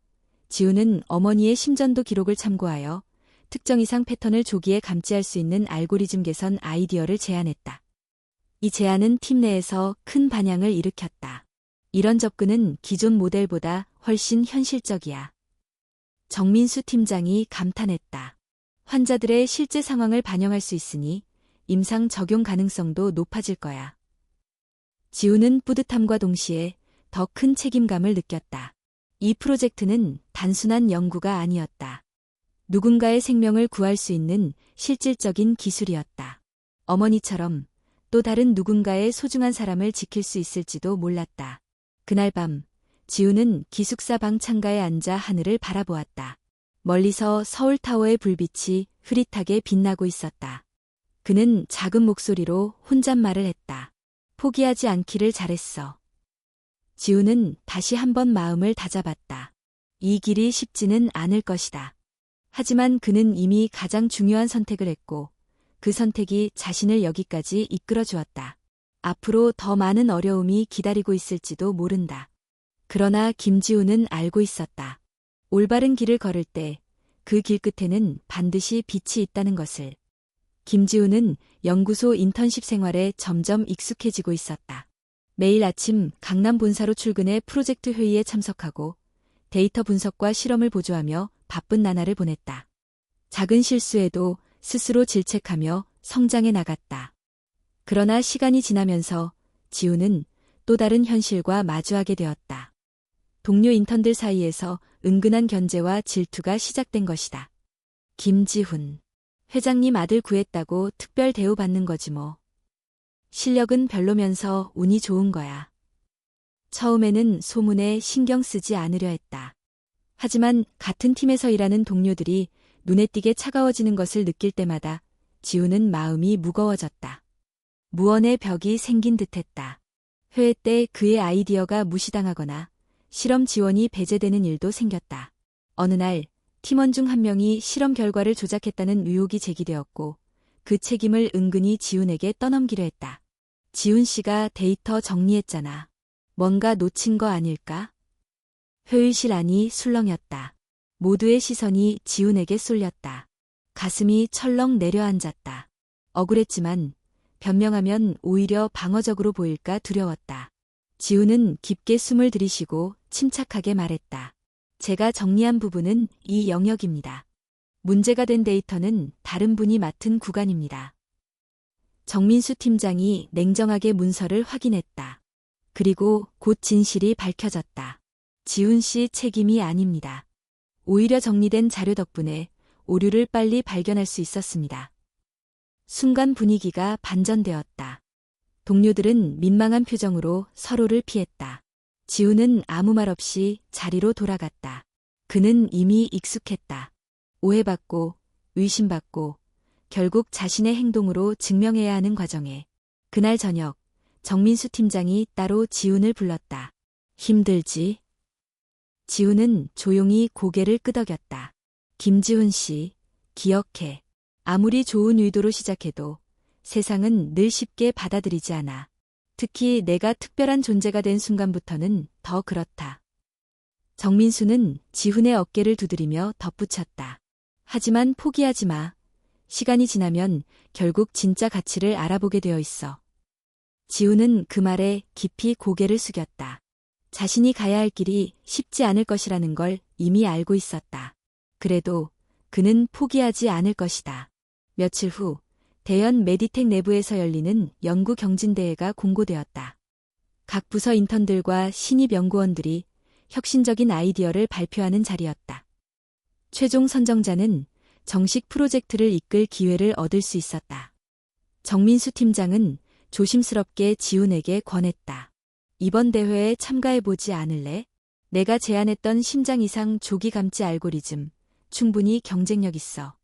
지훈은 어머니의 심전도 기록을 참고하여 특정 이상 패턴을 조기에 감지할 수 있는 알고리즘 개선 아이디어를 제안했다. 이 제안은 팀 내에서 큰 반향을 일으켰다. 이런 접근은 기존 모델보다 훨씬 현실적이야. 정민수 팀장이 감탄했다. 환자들의 실제 상황을 반영할 수 있으니 임상 적용 가능성도 높아질 거야. 지훈은 뿌듯함과 동시에 더 큰 책임감을 느꼈다. 이 프로젝트는 단순한 연구가 아니었다. 누군가의 생명을 구할 수 있는 실질적인 기술이었다. 어머니처럼 또 다른 누군가의 소중한 사람을 지킬 수 있을지도 몰랐다. 그날 밤, 지훈은 기숙사 방 창가에 앉아 하늘을 바라보았다. 멀리서 서울타워의 불빛이 흐릿하게 빛나고 있었다. 그는 작은 목소리로 혼잣말을 했다. 포기하지 않기를 잘했어. 지훈은 다시 한번 마음을 다잡았다. 이 길이 쉽지는 않을 것이다. 하지만 그는 이미 가장 중요한 선택을 했고 그 선택이 자신을 여기까지 이끌어 주었다. 앞으로 더 많은 어려움이 기다리고 있을지도 모른다. 그러나 김지훈은 알고 있었다. 올바른 길을 걸을 때 그 길 끝에는 반드시 빛이 있다는 것을. 김지훈은 연구소 인턴십 생활에 점점 익숙해지고 있었다. 매일 아침 강남 본사로 출근해 프로젝트 회의에 참석하고 데이터 분석과 실험을 보조하며 바쁜 나날을 보냈다. 작은 실수에도 스스로 질책하며 성장해 나갔다. 그러나 시간이 지나면서 지훈은 또 다른 현실과 마주하게 되었다. 동료 인턴들 사이에서 은근한 견제와 질투가 시작된 것이다. 김지훈, 회장님 아들 구했다고 특별 대우받는 거지 뭐. 실력은 별로면서 운이 좋은 거야. 처음에는 소문에 신경 쓰지 않으려 했다. 하지만 같은 팀에서 일하는 동료들이 눈에 띄게 차가워지는 것을 느낄 때마다 지훈은 마음이 무거워졌다. 무언의 벽이 생긴 듯했다. 회의 때 그의 아이디어가 무시당하거나 실험 지원이 배제되는 일도 생겼다. 어느 날 팀원 중 한 명이 실험 결과를 조작했다는 의혹이 제기되었고 그 책임을 은근히 지훈에게 떠넘기려 했다. 지훈 씨가 데이터 정리했잖아. 뭔가 놓친 거 아닐까? 회의실 안이 술렁였다. 모두의 시선이 지훈에게 쏠렸다. 가슴이 철렁 내려앉았다. 억울했지만 변명하면 오히려 방어적으로 보일까 두려웠다. 지훈은 깊게 숨을 들이쉬고 침착하게 말했다. 제가 정리한 부분은 이 영역입니다. 문제가 된 데이터는 다른 분이 맡은 구간입니다. 정민수 팀장이 냉정하게 문서를 확인했다. 그리고 곧 진실이 밝혀졌다. 지훈 씨 책임이 아닙니다. 오히려 정리된 자료 덕분에 오류를 빨리 발견할 수 있었습니다. 순간 분위기가 반전되었다. 동료들은 민망한 표정으로 서로를 피했다. 지훈은 아무 말 없이 자리로 돌아갔다. 그는 이미 익숙했다. 오해받고, 의심받고, 결국 자신의 행동으로 증명해야 하는 과정에 그날 저녁 정민수 팀장이 따로 지훈을 불렀다. 힘들지? 지훈은 조용히 고개를 끄덕였다. 김지훈 씨, 기억해. 아무리 좋은 의도로 시작해도 세상은 늘 쉽게 받아들이지 않아. 특히 내가 특별한 존재가 된 순간부터는 더 그렇다. 정민수는 지훈의 어깨를 두드리며 덧붙였다. 하지만 포기하지 마. 시간이 지나면 결국 진짜 가치를 알아보게 되어 있어. 지훈은 그 말에 깊이 고개를 숙였다. 자신이 가야 할 길이 쉽지 않을 것이라는 걸 이미 알고 있었다. 그래도 그는 포기하지 않을 것이다. 며칠 후 대연 메디텍 내부에서 열리는 연구 경진대회가 공고되었다. 각 부서 인턴들과 신입 연구원들이 혁신적인 아이디어를 발표하는 자리였다. 최종 선정자는 정식 프로젝트를 이끌 기회를 얻을 수 있었다. 정민수 팀장은 조심스럽게 지훈에게 권했다. 이번 대회에 참가해보지 않을래? 내가 제안했던 심장 이상 조기 감지 알고리즘, 충분히 경쟁력 있어.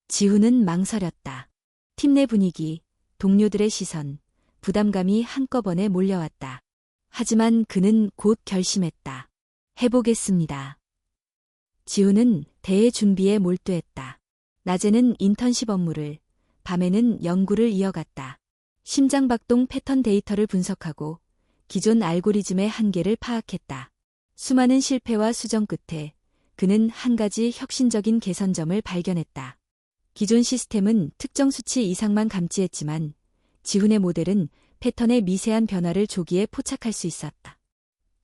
지훈은 망설였다. 팀 내 분위기, 동료들의 시선, 부담감이 한꺼번에 몰려왔다. 하지만 그는 곧 결심했다. 해보겠습니다. 지훈은 대회 준비에 몰두했다. 낮에는 인턴십 업무를, 밤에는 연구를 이어갔다. 심장박동 패턴 데이터를 분석하고 기존 알고리즘의 한계를 파악했다. 수많은 실패와 수정 끝에 그는 한 가지 혁신적인 개선점을 발견했다. 기존 시스템은 특정 수치 이상만 감지했지만 지훈의 모델은 패턴의 미세한 변화를 조기에 포착할 수 있었다.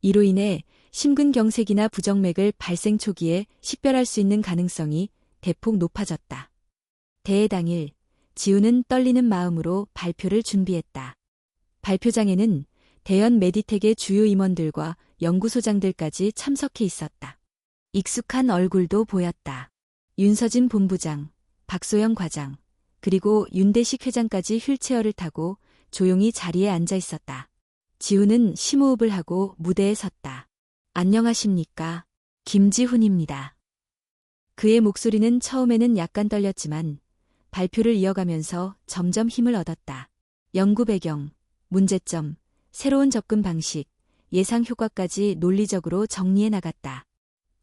이로 인해 심근경색이나 부정맥을 발생 초기에 식별할 수 있는 가능성이 대폭 높아졌다. 대회 당일 지훈은 떨리는 마음으로 발표를 준비했다. 발표장에는 대연 메디텍의 주요 임원들과 연구소장들까지 참석해 있었다. 익숙한 얼굴도 보였다. 윤서진 본부장, 박소영 과장, 그리고 윤대식 회장까지 휠체어를 타고 조용히 자리에 앉아 있었다. 지훈은 심호흡을 하고 무대에 섰다. 안녕하십니까? 김지훈입니다. 그의 목소리는 처음에는 약간 떨렸지만 발표를 이어가면서 점점 힘을 얻었다. 연구 배경, 문제점, 새로운 접근 방식, 예상 효과까지 논리적으로 정리해 나갔다.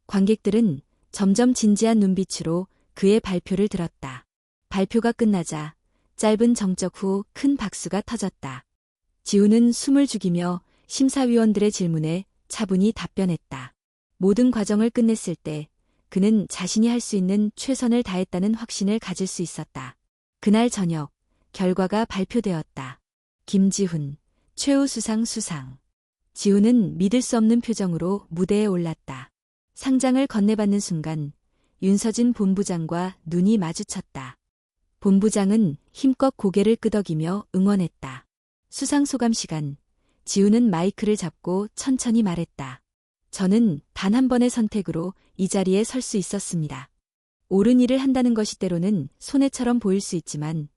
관객들은 점점 진지한 눈빛으로 그의 발표를 들었다. 발표가 끝나자 짧은 정적 후 큰 박수가 터졌다. 지훈은 숨을 죽이며 심사위원들의 질문에 차분히 답변했다. 모든 과정을 끝냈을 때 그는 자신이 할 수 있는 최선을 다했다는 확신을 가질 수 있었다. 그날 저녁 결과가 발표되었다. 김지훈, 최우수상 수상. 지훈은 믿을 수 없는 표정으로 무대에 올랐다. 상장을 건네받는 순간 윤서진 본부장과 눈이 마주쳤다. 본부장은 힘껏 고개를 끄덕이며 응원했다. 수상 소감 시간. 지훈은 마이크를 잡고 천천히 말했다. 저는 단 한 번의 선택으로 이 자리에 설 수 있었습니다. 옳은 일을 한다는 것이 때로는 손해처럼 보일 수 있지만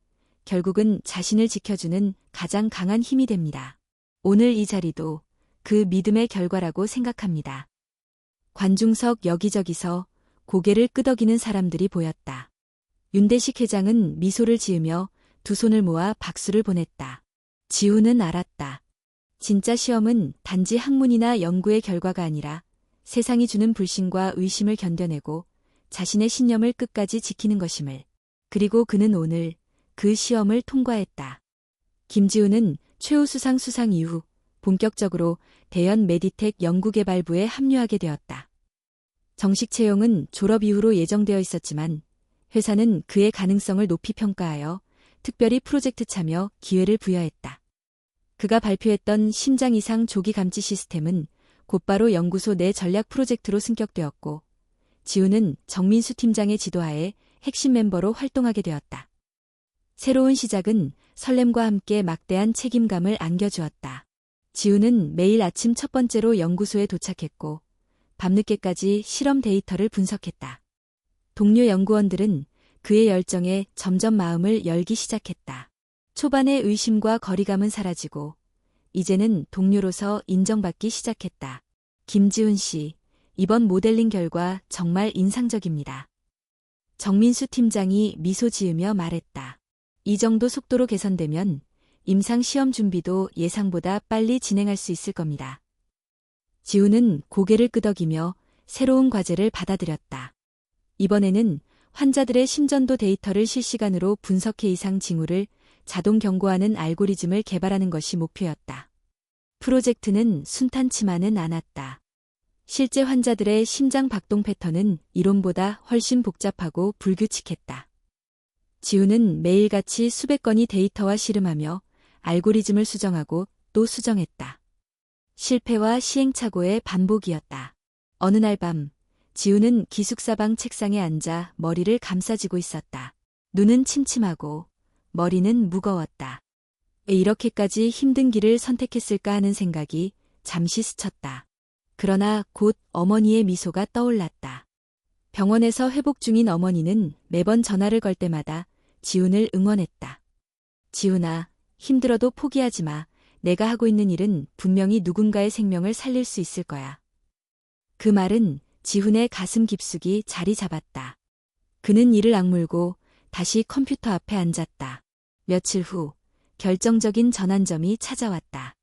결국은 자신을 지켜주는 가장 강한 힘이 됩니다. 오늘 이 자리도 그 믿음의 결과라고 생각합니다. 관중석 여기저기서 고개를 끄덕이는 사람들이 보였다. 윤대식 회장은 미소를 지으며 두 손을 모아 박수를 보냈다. 지훈은 알았다. 진짜 시험은 단지 학문이나 연구의 결과가 아니라 세상이 주는 불신과 의심을 견뎌내고 자신의 신념을 끝까지 지키는 것임을. 그리고 그는 오늘 그 시험을 통과했다. 김지훈은 최우수상 수상 이후 본격적으로 대연 메디텍 연구개발부에 합류하게 되었다. 정식 채용은 졸업 이후로 예정되어 있었지만 회사는 그의 가능성을 높이 평가하여 특별히 프로젝트 참여 기회를 부여했다. 그가 발표했던 심장 이상 조기 감지 시스템은 곧바로 연구소 내 전략 프로젝트로 승격되었고 지우는 정민수 팀장의 지도하에 핵심 멤버로 활동하게 되었다. 새로운 시작은 설렘과 함께 막대한 책임감을 안겨주었다. 지우는 매일 아침 첫 번째로 연구소에 도착했고 밤늦게까지 실험 데이터를 분석했다. 동료 연구원들은 그의 열정에 점점 마음을 열기 시작했다. 초반의 의심과 거리감은 사라지고 이제는 동료로서 인정받기 시작했다. 김지훈 씨, 이번 모델링 결과 정말 인상적입니다. 정민수 팀장이 미소 지으며 말했다. 이 정도 속도로 개선되면 임상 시험 준비도 예상보다 빨리 진행할 수 있을 겁니다. 지우는 고개를 끄덕이며 새로운 과제를 받아들였다. 이번에는 환자들의 심전도 데이터를 실시간으로 분석해 이상 징후를 자동 경고하는 알고리즘을 개발하는 것이 목표였다. 프로젝트는 순탄치만은 않았다. 실제 환자들의 심장 박동 패턴은 이론보다 훨씬 복잡하고 불규칙했다. 지우는 매일같이 수백 건의 데이터와 씨름하며 알고리즘을 수정하고 또 수정했다. 실패와 시행착오의 반복이었다. 어느 날 밤, 지우는 기숙사방 책상에 앉아 머리를 감싸쥐고 있었다. 눈은 침침하고 머리는 무거웠다. 왜 이렇게까지 힘든 길을 선택했을까 하는 생각이 잠시 스쳤다. 그러나 곧 어머니의 미소가 떠올랐다. 병원에서 회복 중인 어머니는 매번 전화를 걸 때마다 지훈을 응원했다. 지훈아, 힘들어도 포기하지 마. 내가 하고 있는 일은 분명히 누군가의 생명을 살릴 수 있을 거야. 그 말은 지훈의 가슴 깊숙이 자리 잡았다. 그는 이를 악물고 다시 컴퓨터 앞에 앉았다. 며칠 후 결정적인 전환점이 찾아왔다.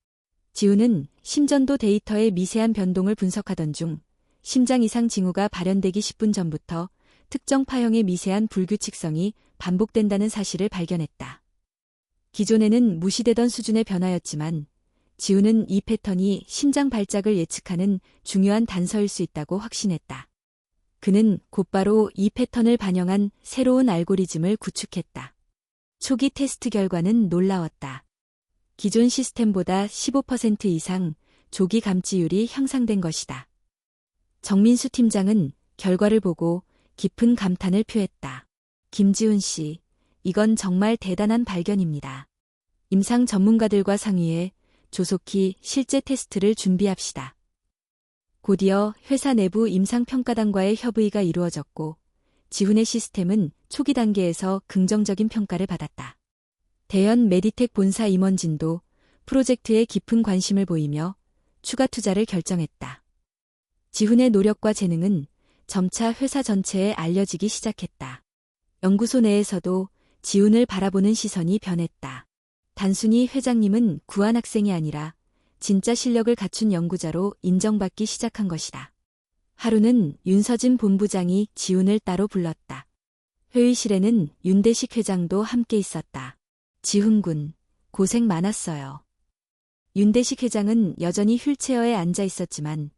지훈은 심전도 데이터의 미세한 변동을 분석하던 중 심장 이상 징후가 발현되기 10분 전부터 특정 파형의 미세한 불규칙성이 반복된다는 사실을 발견했다. 기존에는 무시되던 수준의 변화였지만 지훈은 이 패턴이 심장 발작을 예측하는 중요한 단서일 수 있다고 확신했다. 그는 곧바로 이 패턴을 반영한 새로운 알고리즘을 구축했다. 초기 테스트 결과는 놀라웠다. 기존 시스템보다 15% 이상 조기 감지율이 향상된 것이다. 정민수 팀장은 결과를 보고 깊은 감탄을 표했다. 김지훈 씨, 이건 정말 대단한 발견입니다. 임상 전문가들과 상의해 조속히 실제 테스트를 준비합시다. 곧이어 회사 내부 임상평가단과의 협의가 이루어졌고 지훈의 시스템은 초기 단계에서 긍정적인 평가를 받았다. 대연 메디텍 본사 임원진도 프로젝트에 깊은 관심을 보이며 추가 투자를 결정했다. 지훈의 노력과 재능은 점차 회사 전체에 알려지기 시작했다. 연구소 내에서도 지훈을 바라보는 시선이 변했다. 단순히 회장님은 구한 학생이 아니라 진짜 실력을 갖춘 연구자로 인정받기 시작한 것이다. 하루는 윤서진 본부장이 지훈을 따로 불렀다. 회의실에는 윤대식 회장도 함께 있었다. 지훈 군, 고생 많았어요. 윤대식 회장은 여전히 휠체어에 앉아 있었지만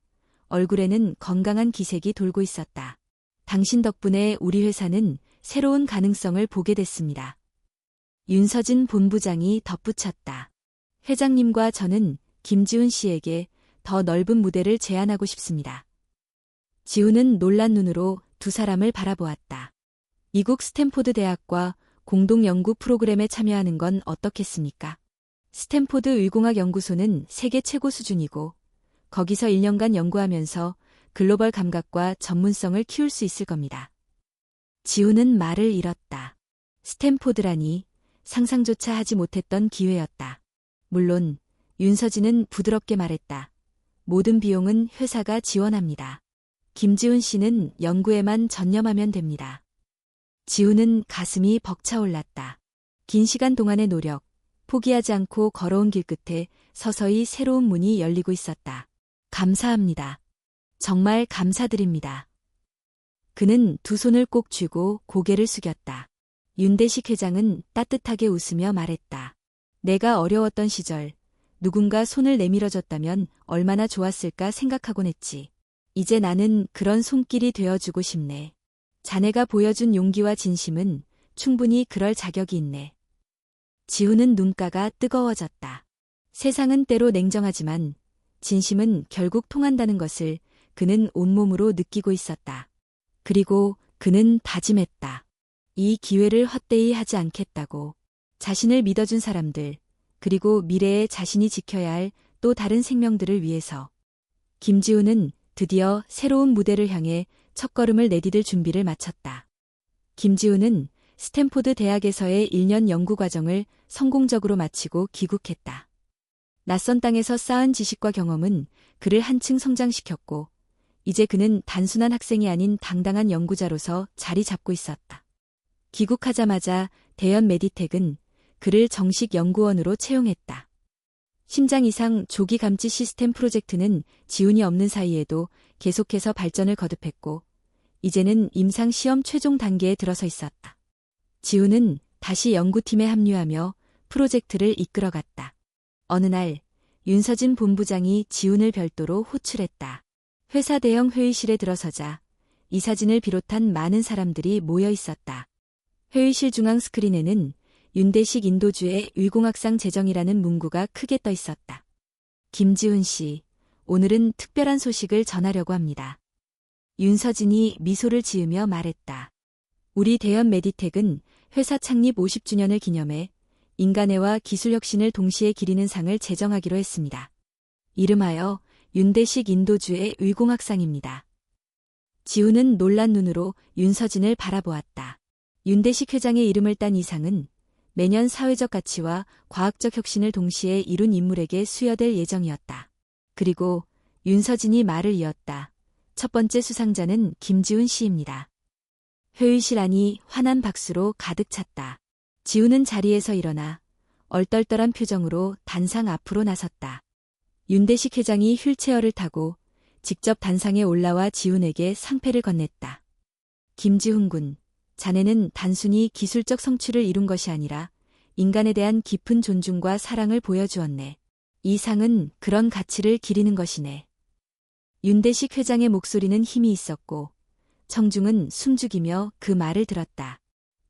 얼굴에는 건강한 기색이 돌고 있었다. 당신 덕분에 우리 회사는 새로운 가능성을 보게 됐습니다. 윤서진 본부장이 덧붙였다. 회장님과 저는 김지훈 씨에게 더 넓은 무대를 제안하고 싶습니다. 지훈은 놀란 눈으로 두 사람을 바라보았다. 미국 스탠포드 대학과 공동 연구 프로그램에 참여하는 건 어떻겠습니까? 스탠포드 의공학 연구소는 세계 최고 수준이고 거기서 1년간 연구하면서 글로벌 감각과 전문성을 키울 수 있을 겁니다. 지훈은 말을 잃었다. 스탠포드라니 상상조차 하지 못했던 기회였다. 물론 윤서진은 부드럽게 말했다. 모든 비용은 회사가 지원합니다. 김지훈 씨는 연구에만 전념하면 됩니다. 지훈은 가슴이 벅차올랐다. 긴 시간 동안의 노력, 포기하지 않고 걸어온 길 끝에 서서히 새로운 문이 열리고 있었다. 감사합니다. 정말 감사드립니다. 그는 두 손을 꼭 쥐고 고개를 숙였다. 윤대식 회장은 따뜻하게 웃으며 말했다. 내가 어려웠던 시절 누군가 손을 내밀어줬다면 얼마나 좋았을까 생각하곤 했지. 이제 나는 그런 손길이 되어주고 싶네. 자네가 보여준 용기와 진심은 충분히 그럴 자격이 있네. 지훈은 눈가가 뜨거워졌다. 세상은 때로 냉정하지만 진심은 결국 통한다는 것을 그는 온몸으로 느끼고 있었다. 그리고 그는 다짐했다. 이 기회를 헛되이 하지 않겠다고. 자신을 믿어준 사람들, 그리고 미래에 자신이 지켜야 할 또 다른 생명들을 위해서. 김지훈은 드디어 새로운 무대를 향해 첫걸음을 내디딜 준비를 마쳤다. 김지훈은 스탠포드 대학에서의 1년 연구 과정을 성공적으로 마치고 귀국했다. 낯선 땅에서 쌓은 지식과 경험은 그를 한층 성장시켰고, 이제 그는 단순한 학생이 아닌 당당한 연구자로서 자리 잡고 있었다. 귀국하자마자 대연 메디텍은 그를 정식 연구원으로 채용했다. 심장 이상 조기 감지 시스템 프로젝트는 지훈이 없는 사이에도 계속해서 발전을 거듭했고, 이제는 임상 시험 최종 단계에 들어서 있었다. 지훈은 다시 연구팀에 합류하며 프로젝트를 이끌어갔다. 어느 날 윤서진 본부장이 지훈을 별도로 호출했다. 회사 대형 회의실에 들어서자 이사진을 비롯한 많은 사람들이 모여 있었다. 회의실 중앙 스크린에는 윤대식 인도주의 위공학상 제정이라는 문구가 크게 떠 있었다. 김지훈 씨, 오늘은 특별한 소식을 전하려고 합니다. 윤서진이 미소를 지으며 말했다. 우리 대연 메디텍은 회사 창립 50주년을 기념해 인간애와 기술혁신을 동시에 기리는 상을 제정하기로 했습니다. 이름하여 윤대식 인도주의 위공학상입니다. 지훈은 놀란 눈으로 윤서진을 바라보았다. 윤대식 회장의 이름을 딴 이 상은 매년 사회적 가치와 과학적 혁신을 동시에 이룬 인물에게 수여될 예정이었다. 그리고 윤서진이 말을 이었다. 첫 번째 수상자는 김지훈 씨입니다. 회의실 안이 환한 박수로 가득 찼다. 지훈은 자리에서 일어나 얼떨떨한 표정으로 단상 앞으로 나섰다. 윤대식 회장이 휠체어를 타고 직접 단상에 올라와 지훈에게 상패를 건넸다. 김지훈 군, 자네는 단순히 기술적 성취를 이룬 것이 아니라 인간에 대한 깊은 존중과 사랑을 보여주었네. 이 상은 그런 가치를 기리는 것이네. 윤대식 회장의 목소리는 힘이 있었고 청중은 숨죽이며 그 말을 들었다.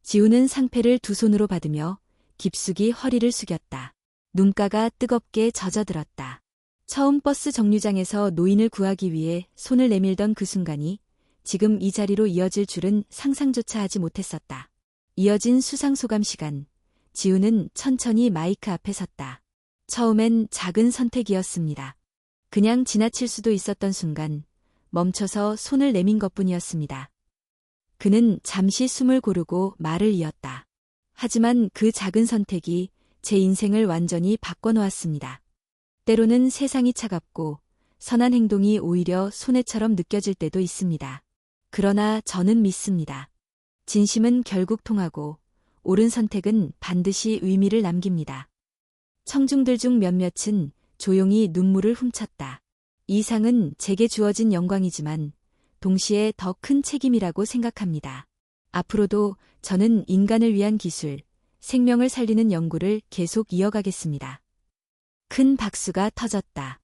지훈은 상패를 두 손으로 받으며 깊숙이 허리를 숙였다. 눈가가 뜨겁게 젖어들었다. 처음 버스 정류장에서 노인을 구하기 위해 손을 내밀던 그 순간이 지금 이 자리로 이어질 줄은 상상조차 하지 못했었다. 이어진 수상소감 시간. 지훈은 천천히 마이크 앞에 섰다. 처음엔 작은 선택이었습니다. 그냥 지나칠 수도 있었던 순간 멈춰서 손을 내민 것뿐이었습니다. 그는 잠시 숨을 고르고 말을 이었다. 하지만 그 작은 선택이 제 인생을 완전히 바꿔놓았습니다. 때로는 세상이 차갑고 선한 행동이 오히려 손해처럼 느껴질 때도 있습니다. 그러나 저는 믿습니다. 진심은 결국 통하고 옳은 선택은 반드시 의미를 남깁니다. 청중들 중 몇몇은 조용히 눈물을 훔쳤다. 이 상은 제게 주어진 영광이지만 동시에 더 큰 책임이라고 생각합니다. 앞으로도 저는 인간을 위한 기술, 생명을 살리는 연구를 계속 이어가겠습니다. 큰 박수가 터졌다.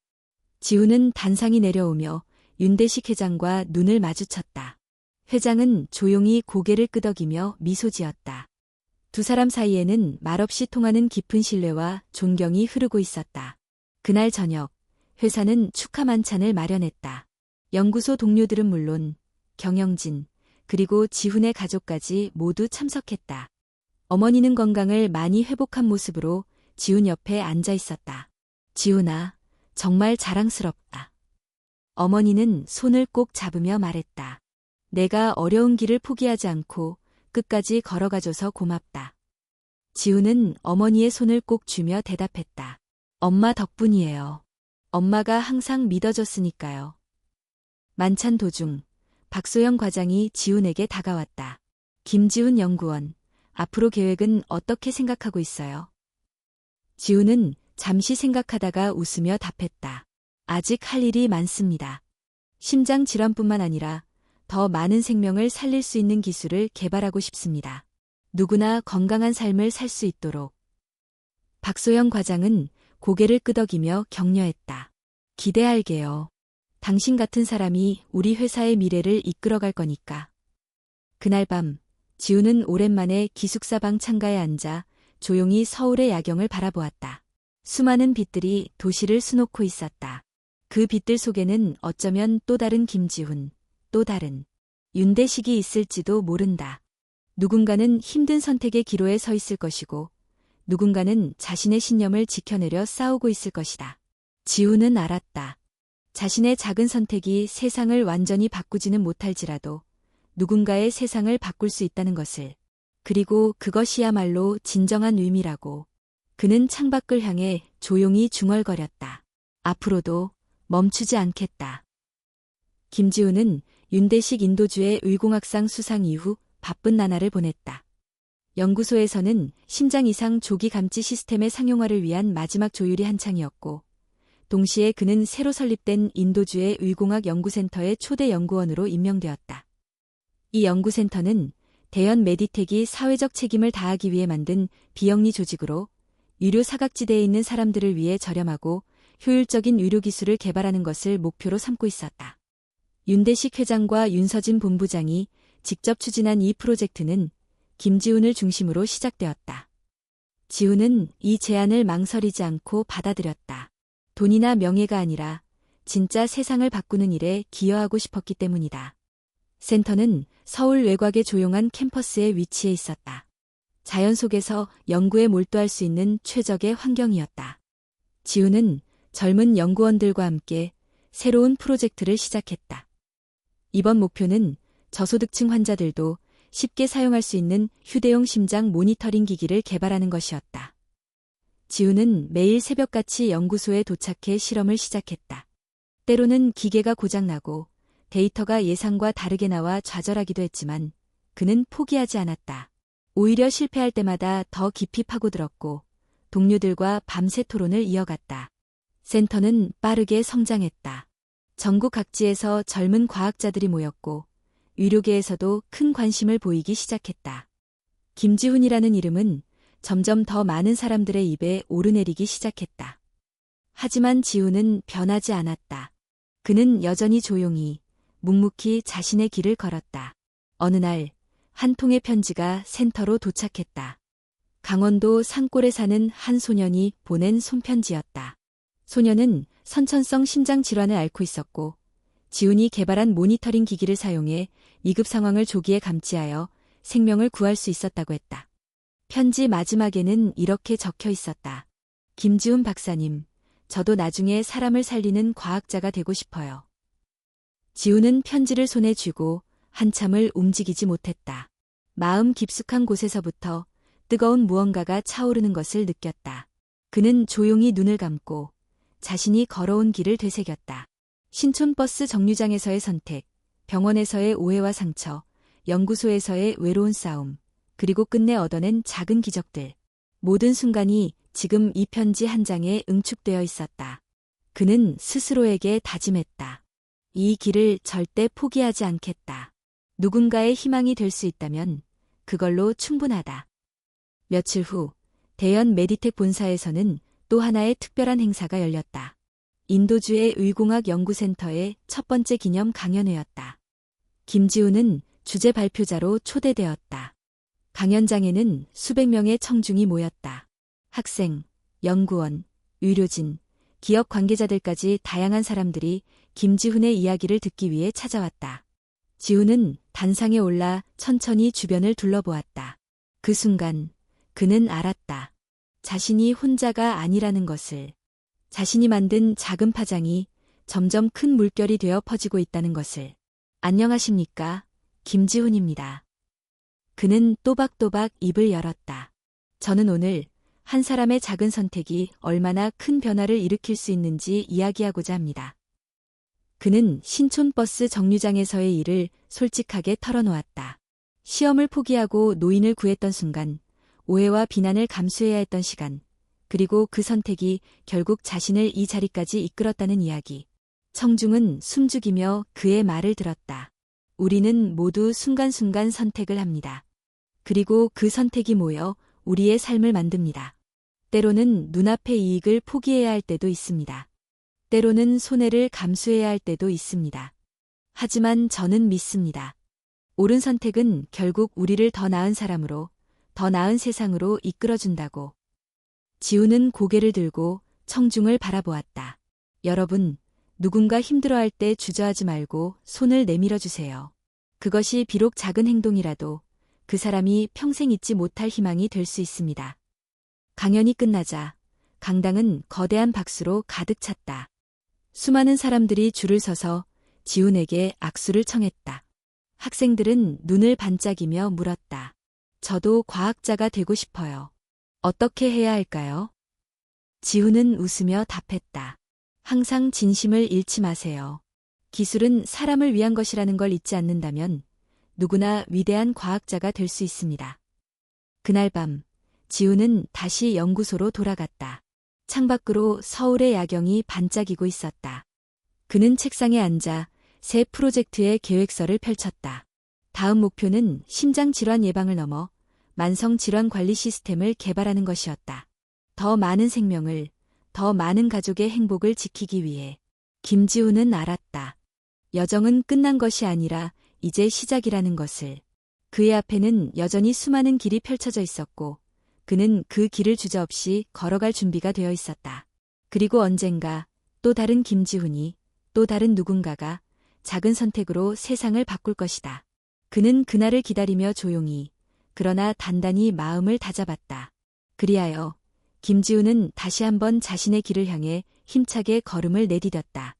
지훈은 단상이 내려오며 윤대식 회장과 눈을 마주쳤다. 회장은 조용히 고개를 끄덕이며 미소 지었다. 두 사람 사이에는 말없이 통하는 깊은 신뢰와 존경이 흐르고 있었다. 그날 저녁, 회사는 축하 만찬을 마련했다. 연구소 동료들은 물론 경영진, 그리고 지훈의 가족까지 모두 참석했다. 어머니는 건강을 많이 회복한 모습으로 지훈 옆에 앉아 있었다. 지훈아, 정말 자랑스럽다. 어머니는 손을 꼭 잡으며 말했다. 내가 어려운 길을 포기하지 않고 끝까지 걸어가줘서 고맙다. 지훈은 어머니의 손을 꼭 쥐며 대답했다. 엄마 덕분이에요. 엄마가 항상 믿어줬으니까요. 만찬 도중 박소영 과장이 지훈에게 다가왔다. 김지훈 연구원, 앞으로 계획은 어떻게 생각하고 있어요? 지훈은 잠시 생각하다가 웃으며 답했다. 아직 할 일이 많습니다. 심장 질환뿐만 아니라 더 많은 생명을 살릴 수 있는 기술을 개발하고 싶습니다. 누구나 건강한 삶을 살 수 있도록. 박소영 과장은 고개를 끄덕이며 격려했다. 기대할게요. 당신 같은 사람이 우리 회사의 미래를 이끌어갈 거니까. 그날 밤, 지훈은 오랜만에 기숙사 방 창가에 앉아 조용히 서울의 야경을 바라보았다. 수많은 빛들이 도시를 수놓고 있었다. 그 빛들 속에는 어쩌면 또 다른 김지훈, 또 다른 윤대식이 있을지도 모른다. 누군가는 힘든 선택의 기로에 서 있을 것이고 누군가는 자신의 신념을 지켜내려 싸우고 있을 것이다. 지훈은 알았다. 자신의 작은 선택이 세상을 완전히 바꾸지는 못할지라도 누군가의 세상을 바꿀 수 있다는 것을, 그리고 그것이야말로 진정한 의미라고. 그는 창밖을 향해 조용히 중얼거렸다. 앞으로도 멈추지 않겠다. 김지훈은 윤대식 인도주의 의공학상 수상 이후 바쁜 나날을 보냈다. 연구소에서는 심장 이상 조기 감지 시스템의 상용화를 위한 마지막 조율이 한창이었고, 동시에 그는 새로 설립된 인도주의 의공학 연구센터의 초대 연구원으로 임명되었다. 이 연구센터는 대연 메디텍이 사회적 책임을 다하기 위해 만든 비영리 조직으로 유료 사각지대에 있는 사람들을 위해 저렴하고 효율적인 의료기술을 개발하는 것을 목표로 삼고 있었다. 윤대식 회장과 윤서진 본부장이 직접 추진한 이 프로젝트는 김지훈을 중심으로 시작되었다. 지훈은 이 제안을 망설이지 않고 받아들였다. 돈이나 명예가 아니라 진짜 세상을 바꾸는 일에 기여하고 싶었기 때문이다. 센터는 서울 외곽의 조용한 캠퍼스에 위치해 있었다. 자연 속에서 연구에 몰두할 수 있는 최적의 환경이었다. 지훈은 젊은 연구원들과 함께 새로운 프로젝트를 시작했다. 이번 목표는 저소득층 환자들도 쉽게 사용할 수 있는 휴대용 심장 모니터링 기기를 개발하는 것이었다. 지훈은 매일 새벽같이 연구소에 도착해 실험을 시작했다. 때로는 기계가 고장나고 데이터가 예상과 다르게 나와 좌절하기도 했지만 그는 포기하지 않았다. 오히려 실패할 때마다 더 깊이 파고들었고 동료들과 밤새 토론을 이어갔다. 센터는 빠르게 성장했다. 전국 각지에서 젊은 과학자들이 모였고 의료계에서도 큰 관심을 보이기 시작했다. 김지훈이라는 이름은 점점 더 많은 사람들의 입에 오르내리기 시작했다. 하지만 지훈은 변하지 않았다. 그는 여전히 조용히, 묵묵히 자신의 길을 걸었다. 어느 날, 한 통의 편지가 센터로 도착했다. 강원도 산골에 사는 한 소년이 보낸 손편지였다. 소년은 선천성 심장 질환을 앓고 있었고, 지훈이 개발한 모니터링 기기를 사용해 위급 상황을 조기에 감지하여 생명을 구할 수 있었다고 했다. 편지 마지막에는 이렇게 적혀 있었다. 김지훈 박사님, 저도 나중에 사람을 살리는 과학자가 되고 싶어요. 지훈은 편지를 손에 쥐고 한참을 움직이지 못했다. 마음 깊숙한 곳에서부터 뜨거운 무언가가 차오르는 것을 느꼈다. 그는 조용히 눈을 감고 자신이 걸어온 길을 되새겼다. 신촌버스 정류장에서의 선택, 병원에서의 오해와 상처, 연구소에서의 외로운 싸움, 그리고 끝내 얻어낸 작은 기적들. 모든 순간이 지금 이 편지 한 장에 응축되어 있었다. 그는 스스로에게 다짐했다. 이 길을 절대 포기하지 않겠다. 누군가의 희망이 될 수 있다면 그걸로 충분하다. 며칠 후 대연 메디텍 본사에서는 또 하나의 특별한 행사가 열렸다. 인도주의 의공학 연구센터의 첫 번째 기념 강연회였다. 김지훈은 주제 발표자로 초대되었다. 강연장에는 수백 명의 청중이 모였다. 학생, 연구원, 의료진, 기업 관계자들까지 다양한 사람들이 김지훈의 이야기를 듣기 위해 찾아왔다. 지훈은 단상에 올라 천천히 주변을 둘러보았다. 그 순간 그는 알았다. 자신이 혼자가 아니라는 것을. 자신이 만든 작은 파장이 점점 큰 물결이 되어 퍼지고 있다는 것을. 안녕하십니까? 김지훈입니다. 그는 또박또박 입을 열었다. 저는 오늘 한 사람의 작은 선택이 얼마나 큰 변화를 일으킬 수 있는지 이야기하고자 합니다. 그는 신촌버스 정류장에서의 일을 솔직하게 털어놓았다. 시험을 포기하고 노인을 구했던 순간, 오해와 비난을 감수해야 했던 시간, 그리고 그 선택이 결국 자신을 이 자리까지 이끌었다는 이야기. 청중은 숨죽이며 그의 말을 들었다. 우리는 모두 순간순간 선택을 합니다. 그리고 그 선택이 모여 우리의 삶을 만듭니다. 때로는 눈앞의 이익을 포기해야 할 때도 있습니다. 때로는 손해를 감수해야 할 때도 있습니다. 하지만 저는 믿습니다. 옳은 선택은 결국 우리를 더 나은 사람으로, 더 나은 세상으로 이끌어준다고. 지훈은 고개를 들고 청중을 바라보았다. 여러분, 누군가 힘들어할 때 주저하지 말고 손을 내밀어 주세요. 그것이 비록 작은 행동이라도 그 사람이 평생 잊지 못할 희망이 될 수 있습니다. 강연이 끝나자 강당은 거대한 박수로 가득 찼다. 수많은 사람들이 줄을 서서 지훈에게 악수를 청했다. 학생들은 눈을 반짝이며 물었다. 저도 과학자가 되고 싶어요. 어떻게 해야 할까요? 지훈은 웃으며 답했다. 항상 진심을 잃지 마세요. 기술은 사람을 위한 것이라는 걸 잊지 않는다면 누구나 위대한 과학자가 될 수 있습니다. 그날 밤, 지훈은 다시 연구소로 돌아갔다. 창밖으로 서울의 야경이 반짝이고 있었다. 그는 책상에 앉아 새 프로젝트의 계획서를 펼쳤다. 다음 목표는 심장질환 예방을 넘어 만성질환 관리 시스템을 개발하는 것이었다. 더 많은 생명을, 더 많은 가족의 행복을 지키기 위해 김지훈은 알았다. 여정은 끝난 것이 아니라 이제 시작이라는 것을. 그의 앞에는 여전히 수많은 길이 펼쳐져 있었고 그는 그 길을 주저없이 걸어갈 준비가 되어 있었다. 그리고 언젠가 또 다른 김지훈이, 또 다른 누군가가 작은 선택으로 세상을 바꿀 것이다. 그는 그날을 기다리며 조용히, 그러나 단단히 마음을 다잡았다. 그리하여 김지훈은 다시 한번 자신의 길을 향해 힘차게 걸음을 내디뎠다.